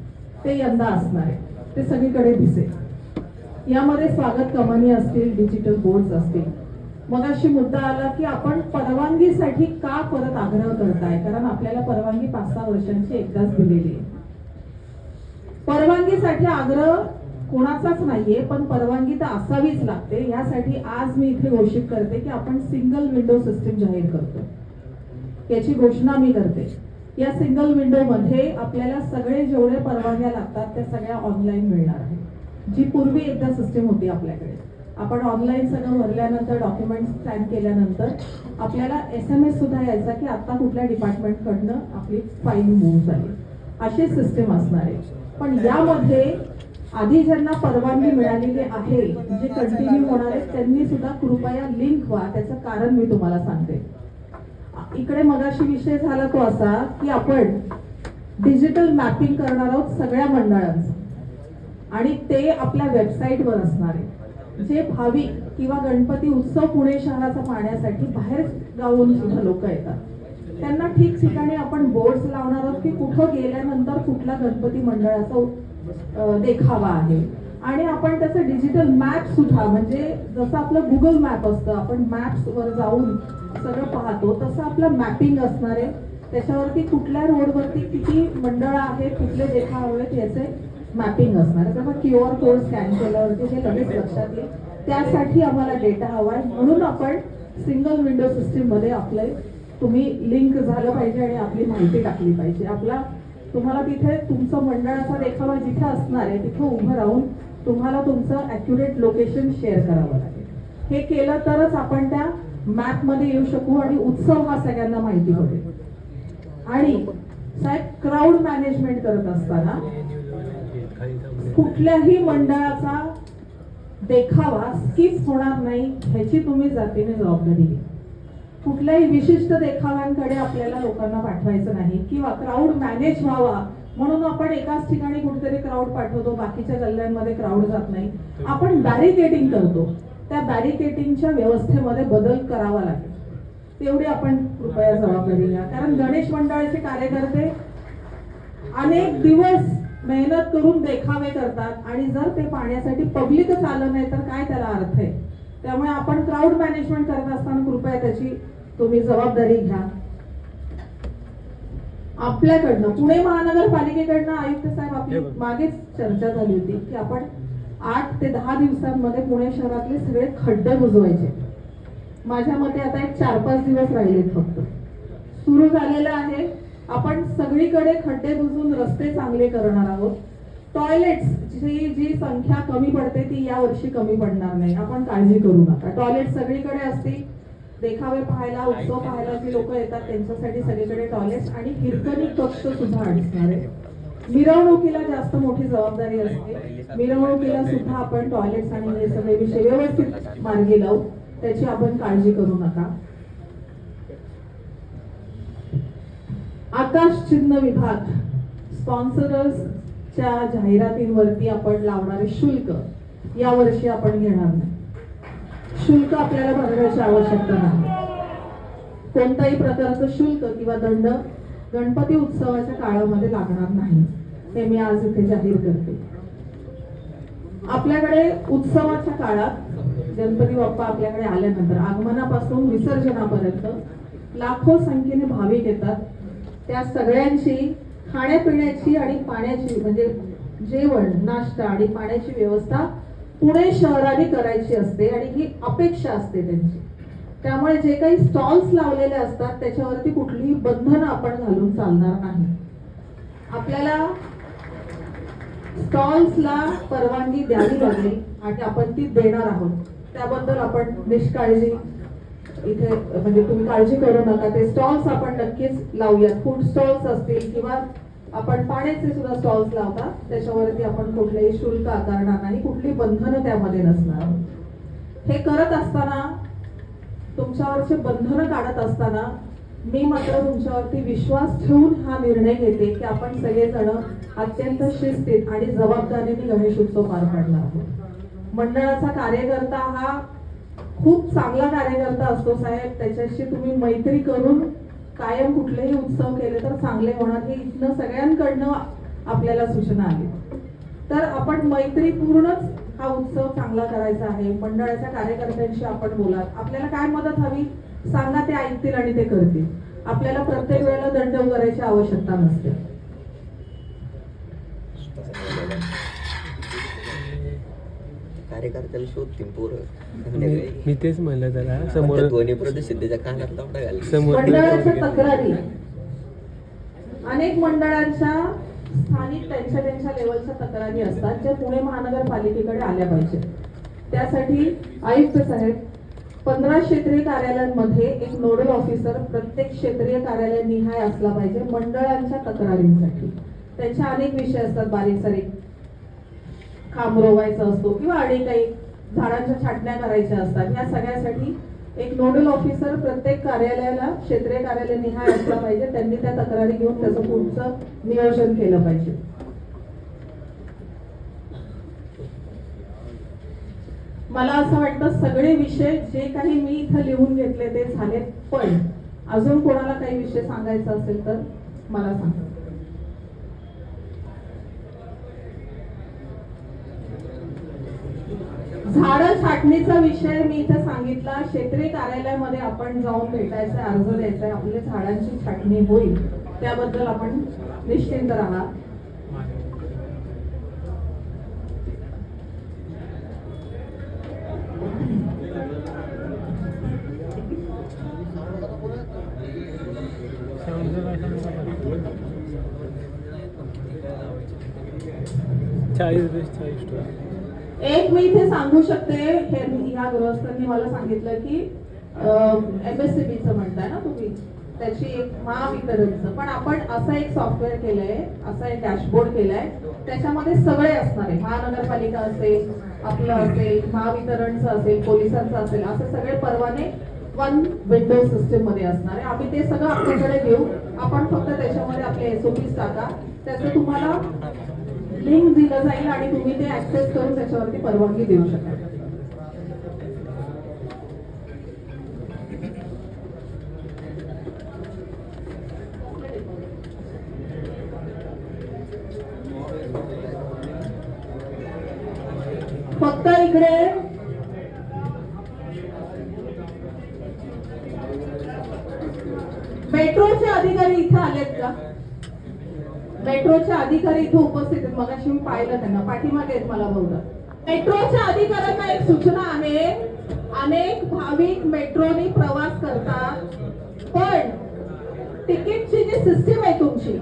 ते यंदा असणार आहे, ते सगळीकडे दिसेल. यामध्ये स्वागत कमानी असतील, डिजिटल बोर्ड्स असतील. मग अशी मुद्दा आला की आपण परवानगीसाठी का परत आग्रह करताय, कारण आपल्याला परवानगी 5-6 वर्षांची एकदाच दिलेली आहे. परवानगीसाठी आग्रह कोणाचाच नाहीये, पण परवानगी तर असावीच लागते. यासाठी आज मी इथे घोषित करते की आपण सिंगल विंडो सिस्टीम जाहीर करतो. याची घोषणा मी करते. या सिंगल विंडो मध्ये आपल्याला सगळे जेवढे परवानग्या लागतात त्या सगळ्या ऑनलाईन मिळणार आहे. जी पूर्वी एकदा सिस्टीम होती आपल्याकडे, आपण ऑनलाईन सगळं भरल्यानंतर डॉक्युमेंट स्कॅन केल्यानंतर आपल्याला SMS सुद्धा यायचा की आता कुठल्या डिपार्टमेंटकडनं आपली फाईल मूव्ह झाली. अशी सिस्टीम असणार आहे. पण यामध्ये आधी ज्यांना परवानगी मिळालेली आहे, जे कंटिन्यू होणार आहेत, त्यांनी सुद्धा कृपया लिंक व्हा. त्याचं कारण मी तुम्हाला सांगते. इकडे मगाशी विषय झाला तो असा की आपण डिजिटल मॅपिंग करणार आहोत सगळ्या मंडळांचं, आणि ते आपल्या वेबसाईटवर असणार आहे. जे भाविक किंवा गणपती उत्सव पुणे शहराचा पाहण्यासाठी बाहेर गावून सुद्धा लोक येतात, त्यांना ठिकठिकाणी आपण बोर्ड्स लावणार आहोत की कुठं गेल्यानंतर कुठला गणपती मंडळाचा देखावा आहे. आणि आपण त्याचं डिजिटल मॅप सुद्धा, म्हणजे जसं आपलं गुगल मॅप असतं, आपण मॅप्स वर जाऊन सगळं पाहतो, तसं आपलं मॅपिंग असणार आहे. त्याच्यावरती कुठल्या रोडवरती किती मंडळ आहेत, कुठले देखावे आहेत याचे मॅपिंग असणार आहे. तेव्हा QR कोड स्कॅन केल्यावरती हे लगेच लक्षात येईल. त्यासाठी आम्हाला डेटा हवा आहे, म्हणून आपण सिंगल विंडो सिस्टीम मध्ये आपले तुम्ही लिंक झालं पाहिजे आणि आपली माहिती टाकली पाहिजे. तुम्हाला तिथे तुमचं मंडळाचा देखावा जिथे असणार आहे तिथे उभं राहून तुम्हाला तुमचं ॲक्युरेट लोकेशन शेअर करावं लागेल. हे केलं तरच आपण त्या मॅप मध्ये येऊ शकू आणि उत्सव हा सगळ्यांना माहिती होईल. आणि साहेब, क्राऊड मॅनेजमेंट करत असताना कुठल्याही मंडळाचा देखावा स्किप होणार नाही ह्याची तुम्ही जातीने जबाबदारी घ्या. कुठल्याही विशिष्ट देखाव्यांकडे आपल्याला लोकांना पाठवायचं नाही किंवा क्राऊड मॅनेज व्हावा म्हणून आपण एकाच ठिकाणी कुठेतरी क्राऊड पाठवतो, बाकीच्या गल्ल्यांमध्ये क्राऊड जात नाही. आपण बॅरिकेडिंग करतो, त्या बॅरिकेडिंगच्या व्यवस्थेमध्ये बदल करावा लागेल. तेवढी आपण कृपया जबाबदारी घ्या. कारण गणेश मंडळाचे कार्यकर्ते अनेक दिवस मेहनत करून देखावे करतात आणि जर ते पाहण्यासाठी पब्लिकच आलं नाही तर काय त्याला अर्थ आहे. त्यामुळे आपण क्राऊड मॅनेजमेंट करत असताना कृपया त्याची तुम्ही जबाबदारी घ्या. आपल्याकडनं पुणे महानगरपालिकेकडनं आयुक्त साहेब आपली मागेच चर्चा झाली होती की आपण 8 ते 10 दिवसांमध्ये पुणे शहरातले सगळे खड्डे बुजवायचे. माझ्या मते आता एक 4-5 दिवस राहिलेत फक्त. सुरू झालेलं आहे. आपण सगळीकडे खड्डे बुजवून रस्ते चांगले करणार आहोत. टॉयलेट्सची जी संख्या कमी पडते ती या वर्षी कमी पडणार नाही, आपण काळजी करू नका. टॉयलेट सगळीकडे असतील. देखावे पाहायला, उत्सव पाहायला जी लोक येतात त्यांच्यासाठी सगळीकडे टॉयलेट्स आणि कीर्तनी कक्ष सुद्धा असणार आहे. मिरवणुकीला जास्त मोठी जबाबदारी असते. मिरवणुकीला सुद्धा आपण टॉयलेट्स आणि हे सगळे विषय व्यवस्थित मार्गी लावू, त्याची आपण काळजी करू नका. आकाश चिन्ह विभाग स्पॉन्सर्सच्या जाहिरातींवरती आपण लावणारे शुल्क यावर्षी आपण घेणार नाही. शुल्क आपल्याला भरण्याची आवश्यकता नाही. कोणत्याही प्रकारचं शुल्क किंवा दंड गणपती उत्सवाच्या काळामध्ये लागणार नाही, हे मी आज इथे जाहीर करते. आपल्याकडे उत्सवाच्या काळात गणपती बाप्पा आपल्याकडे आल्यानंतर आगमनापासून विसर्जनापर्यंत लाखो संख्येने भाविक येतात. त्या सगळ्यांची खाण्यापिण्याची आणि पाण्याची, म्हणजे जेवण, नाश्ता आणि पाण्याची व्यवस्था पुणे शहराने करायची असते आणि ही अपेक्षा असते त्यांची. त्यामुळे जे काही स्टॉल्स लावलेले असतात त्याच्यावरती कुठलीही बंधनं आपण घालून चालणार नाही. आपल्याला स्टॉल्सला परवानगी द्यावी लागेल आणि आपण ती देणार आहोत. त्याबद्दल आपण निष्काळजी इथे, म्हणजे तुम्ही काळजी करू नका. ते स्टॉल्स आपण नक्कीच लावूयात. फूड स्टॉल्स असतील किंवा आपण पाण्याचे सुद्धा स्टॉल्स लावतात, त्याच्यावरती आपण कुठलेही शुल्क आकारणार नाही, कुठली बंधनं त्यामध्ये नसणार. हे करत असताना, तुमच्यावरचे बंधनं काढत असताना मी मात्र तुमच्यावरती विश्वास ठेवून हा निर्णय घेते की आपण सगळेजण अत्यंत शिस्तीत आणि जबाबदारीने गणेश उत्सव पार पाडणार आहोत. मंडळाचा कार्यकर्ता हा खूप चांगला कार्यकर्ता असतो साहेब, त्याच्याशी तुम्ही मैत्री करून कायम कुठलेही उत्सव केले तर चांगले होणार, हे इथनं सगळ्यांकडनं आपल्याला सूचना आली. तर आपण मैत्रीपूर्णच हा उत्सव चांगला करायचा आहे. मंडळाच्या कार्यकर्त्यांशी आपण बोला, आपल्याला काय मदत हवी सांगा, ते ऐकतील आणि ते करतील. आपल्याला प्रत्येक वेळेला दंडव करायची आवश्यकता नसते. कार्यकर्त्याला शोधतील पोरं. मी तेच म्हणलं त्याला समोर ध्वनी प्रदूषितेच्या कानात लावता घाल. समोर मंडळाच्या तक्रारी अनेक मंडळांच्या स्थानिक त्यांच्या लेवलच्या तक्रारी असतात, ज्या पुणे महानगरपालिकेकडे आल्या पाहिजेत. त्यासाठी आयुक्त साहेब 15 क्षेत्रीय कार्यालयांमध्ये एक नोडल ऑफिसर प्रत्येक क्षेत्रीय कार्यालय निहाय असला पाहिजे मंडळांच्या तक्रारींसाठी. त्यांचे अनेक विषय असतात, बारीक सारीक खांब रोवायचा असतो किंवा अनेक काही झाडांच्या छाटण्या करायच्या असतात. या सगळ्यासाठी एक नोडल ऑफिसर प्रत्येक कार्यालयाला क्षेत्रीय कार्यालय निहाय असला पाहिजे. त्यांनी त्या तक्रारी घेऊन त्याचं पुढचं नियोजन केलं पाहिजे. मला असं वाटतं सगळे विषय जे काही मी इथं लिहून घेतले ते झाले, पण अजून कोणाला काही विषय सांगायचा असेल तर मला सांगा. झाडं छाटणीचा विषय मी इथे सांगितला. क्षेत्रीय कार्यालयामध्ये आपण जाऊन भेटायचं, अर्ज द्यायचा, आपल्या झाडांची छाटणी होईल, त्याबद्दल आपण निश्चिंत राहा. एक मी इथे सांगू शकते, ह्या गृहस्थांनी मला सांगितलं की MSCBचं म्हणताय ना तुम्ही, त्याची एक महावितरणचं, पण आपण असं एक सॉफ्टवेअर केलंय, असा एक डॅशबोर्ड केलाय, त्याच्यामध्ये सगळे असणार आहे. महानगरपालिका असेल, आपलं असेल, महावितरणचं असेल, पोलिसांचं असेल, असे सगळे परवाने वन विंडो सिस्टीम मध्ये असणार आहे. आम्ही ते सगळं आपल्याकडे घेऊ. आपण फक्त त्याच्यामध्ये आपले SOPs टाका, त्याचं तुम्हाला लिंक दिलं जाईल आणि तुम्ही ते ऍक्सेस करून त्याच्यावरती परवानगी देऊ शकाल. फक्त इकडे मेट्रोचे अधिकारी इथे आलेत का? मेट्रोचे अधिकारी इथे उपस्थित आहेत, मगाशी मी पाहिलं त्यांना, पाठीमागे आहेत मला बहुधा. मेट्रोच्या अधिकाऱ्यांना एक सूचना आहे, अनेक भाविक मेट्रोनी प्रवास करतात, पण तिकीटची जी सिस्टीम आहे तुमची,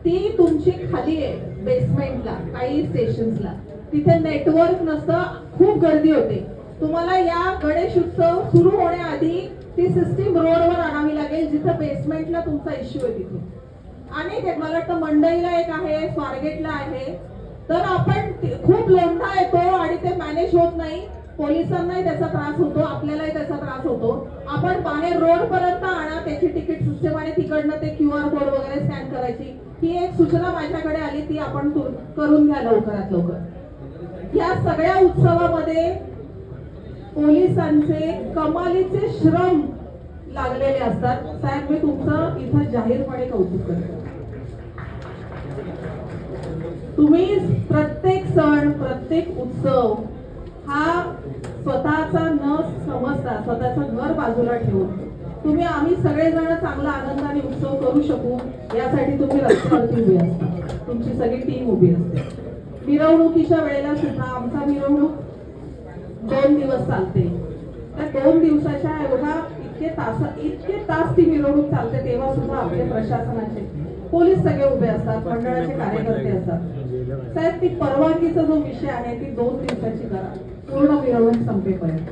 ती तुमची खाली आहे बेसमेंटला, काही स्टेशन्सला तिथे नेटवर्क नसतं, खूप गर्दी होते. तुम्हाला या गणेश उत्सव सुरू होण्याआधी ती सिस्टीम रोडवर आणावी लागेल, जिथे बेसमेंटला तुमचा इश्यू आहे तिथे. अनेक आहेत, मला वाटतं मंडईला एक आहे, स्वारगेटला आहे. तर आपण खूप लोंढा येतो आणि ते मॅनेज होत नाही, पोलिसांनाही त्याचा त्रास होतो, आपल्यालाही त्याचा त्रास होतो. आपण बाहेर रोड पर्यंत आणा त्याची तिकीट सिस्टीम आणि तिकडनं ते QR कोड वगैरे स्कॅन करायची. ही एक सूचना माझ्याकडे आली, ती आपण करून घ्या लवकरात लवकर. या सगळ्या उत्सवामध्ये पोलिसांचे कमालीचे श्रम लागलेले असतात. साहेब, मी तुमचं इथं जाहीरपणे कौतुक करतो. तुम्ही प्रत्येक सण, प्रत्येक उत्सव हा स्वतःचा न समजता, स्वतःचं घर बाजूला ठेवून तुम्ही आम्ही सगळेजण चांगला आनंदाने उत्सव करू शकू, यासाठी तुम्ही रस्त्यावरती उभी असता, तुमची सगळी टीम उभी असते. मिरवणुकीच्या वेळेला सुद्धा आमचा मिरवणूक 2 दिवस चालते. त्या 2 दिवसाच्या एवढा इतके तास ती मिरवणूक चालते, तेव्हा सुद्धा आपले प्रशासनाचे पोलीस सगळे उभे असतात, मंडळाचे कार्यकर्ते असतात. साहेब, ती परवानगीचा जो विषय आहे ती 2 दिवसाची करा, पूर्ण मिरवणूक संपेपर्यंत.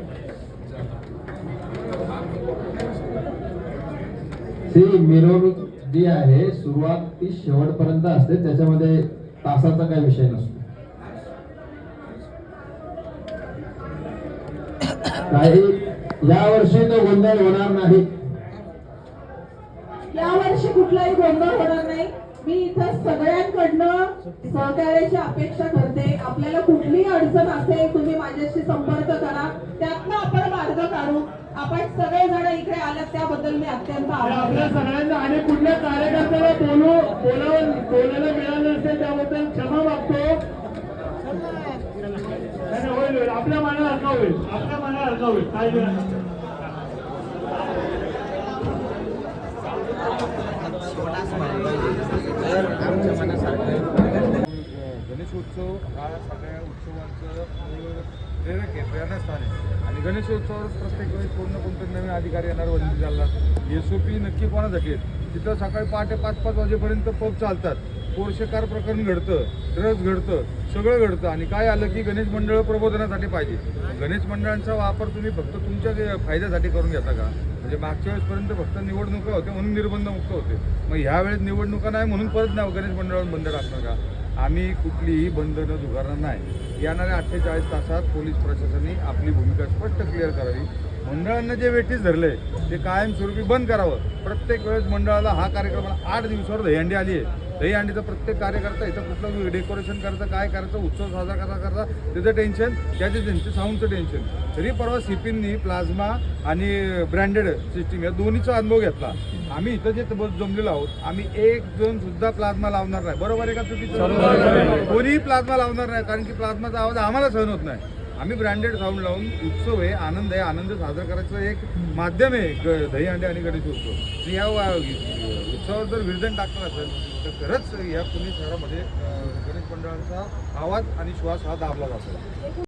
ती मिरवणूक जी आहे सुरुवात ती शेवटपर्यंत असते, त्याच्यामध्ये तासाचा काही विषय नसतो. काही यावर्षी तो गोंधळ होणार नाही. यावर्षी कुठलाही गोंधळ होणार नाही. मी इथं सगळ्यांकडनं सहकार्याची अपेक्षा करते. आपल्याला कुठलीही अडचण असेल तुम्ही माझ्याशी संपर्क करा, त्यातनं आपण काढू. आपण सगळेजण इकडे आलात त्याबद्दल मी अत्यंत आपल्या आभारी. सगळ्यांना आणि कुठल्या कार्यकर्त्याला बोलायला मिळालं नसेल त्याबद्दल क्षमा मागतो. नाही, होईल आपल्या मनाला हलका होईल, आपल्या मनाला हलका होईल. काय गणेशोत्सव हा सगळ्या उत्सवांचं प्रेरक आहे, प्रेरणास्थान आहे. आणि गणेशोत्सवावर प्रत्येक वेळेस कोण ना कोणतरी नवीन अधिकारी येणार वंदी झाला. SOP नक्की कोणासाठी आहेत? तिथं सकाळी पहाटे 5-5 वाजेपर्यंत पब चालतात. पोरशेकार प्रकरण घडतं, ड्रग्ज घडतं, सगळं घडतं. आणि काय आलं की गणेश मंडळ प्रबोधनासाठी पाहिजे. गणेश मंडळांचा वापर तुम्ही फक्त तुमच्या फायद्यासाठी करून घेता का? म्हणजे मागच्या वेळेसपर्यंत फक्त निवडणुका होत्या म्हणून निर्बंध मुक्त होते. मग ह्या वेळेस निवडणुका नाही म्हणून परत नाही गणेश मंडळावर बंद टाकणार का? आम्ही कुठलीही बंधनं झुगारणार नाही. येणाऱ्या 48 तासात पोलीस प्रशासनाने आपली भूमिका स्पष्ट क्लिअर करावी. मंडळांना जे वेटीस धरलंय ते कायमस्वरूपी बंद करावं. प्रत्येक वेळेस मंडळाला हा कार्यक्रम 8 दिवसावर दहीहंडी आली आहे. दहीहंडीचा प्रत्येक कार्यकर्ता इथं कुठलं डेकोरेशन करायचं, काय करायचं, उत्सव साजरा कसा करायचा त्याचं टेन्शन, त्याचे त्यांचे साऊंडचं टेन्शन. तरी परवा CPनी प्लाझ्मा आणि ब्रँडेड सिस्टीम या दोन्हीचा अनुभव घेतला. आम्ही इथं जे जमलेलो आहोत आम्ही एक जण सुद्धा प्लाझ्मा लावणार नाही. बरोबर आहे का चुकीचं? कोणीही प्लाझ्मा लावणार नाही, कारण की प्लाझ्माचा आवाज आम्हाला सहन होत नाही. आम्ही ब्रँडेड साऊंड लावून उत्सव आहे, आनंद आहे, आनंद साजरा करायचं एक माध्यम आहे दहीहंडी आणि गणेशोत्सव. आणि या उत्सवावर जर विरजण टाकणार असेल तर खरंच या पुणे शहरामध्ये गणेश मंडळांचा आवाज आणि श्वास हा दाबला जातो.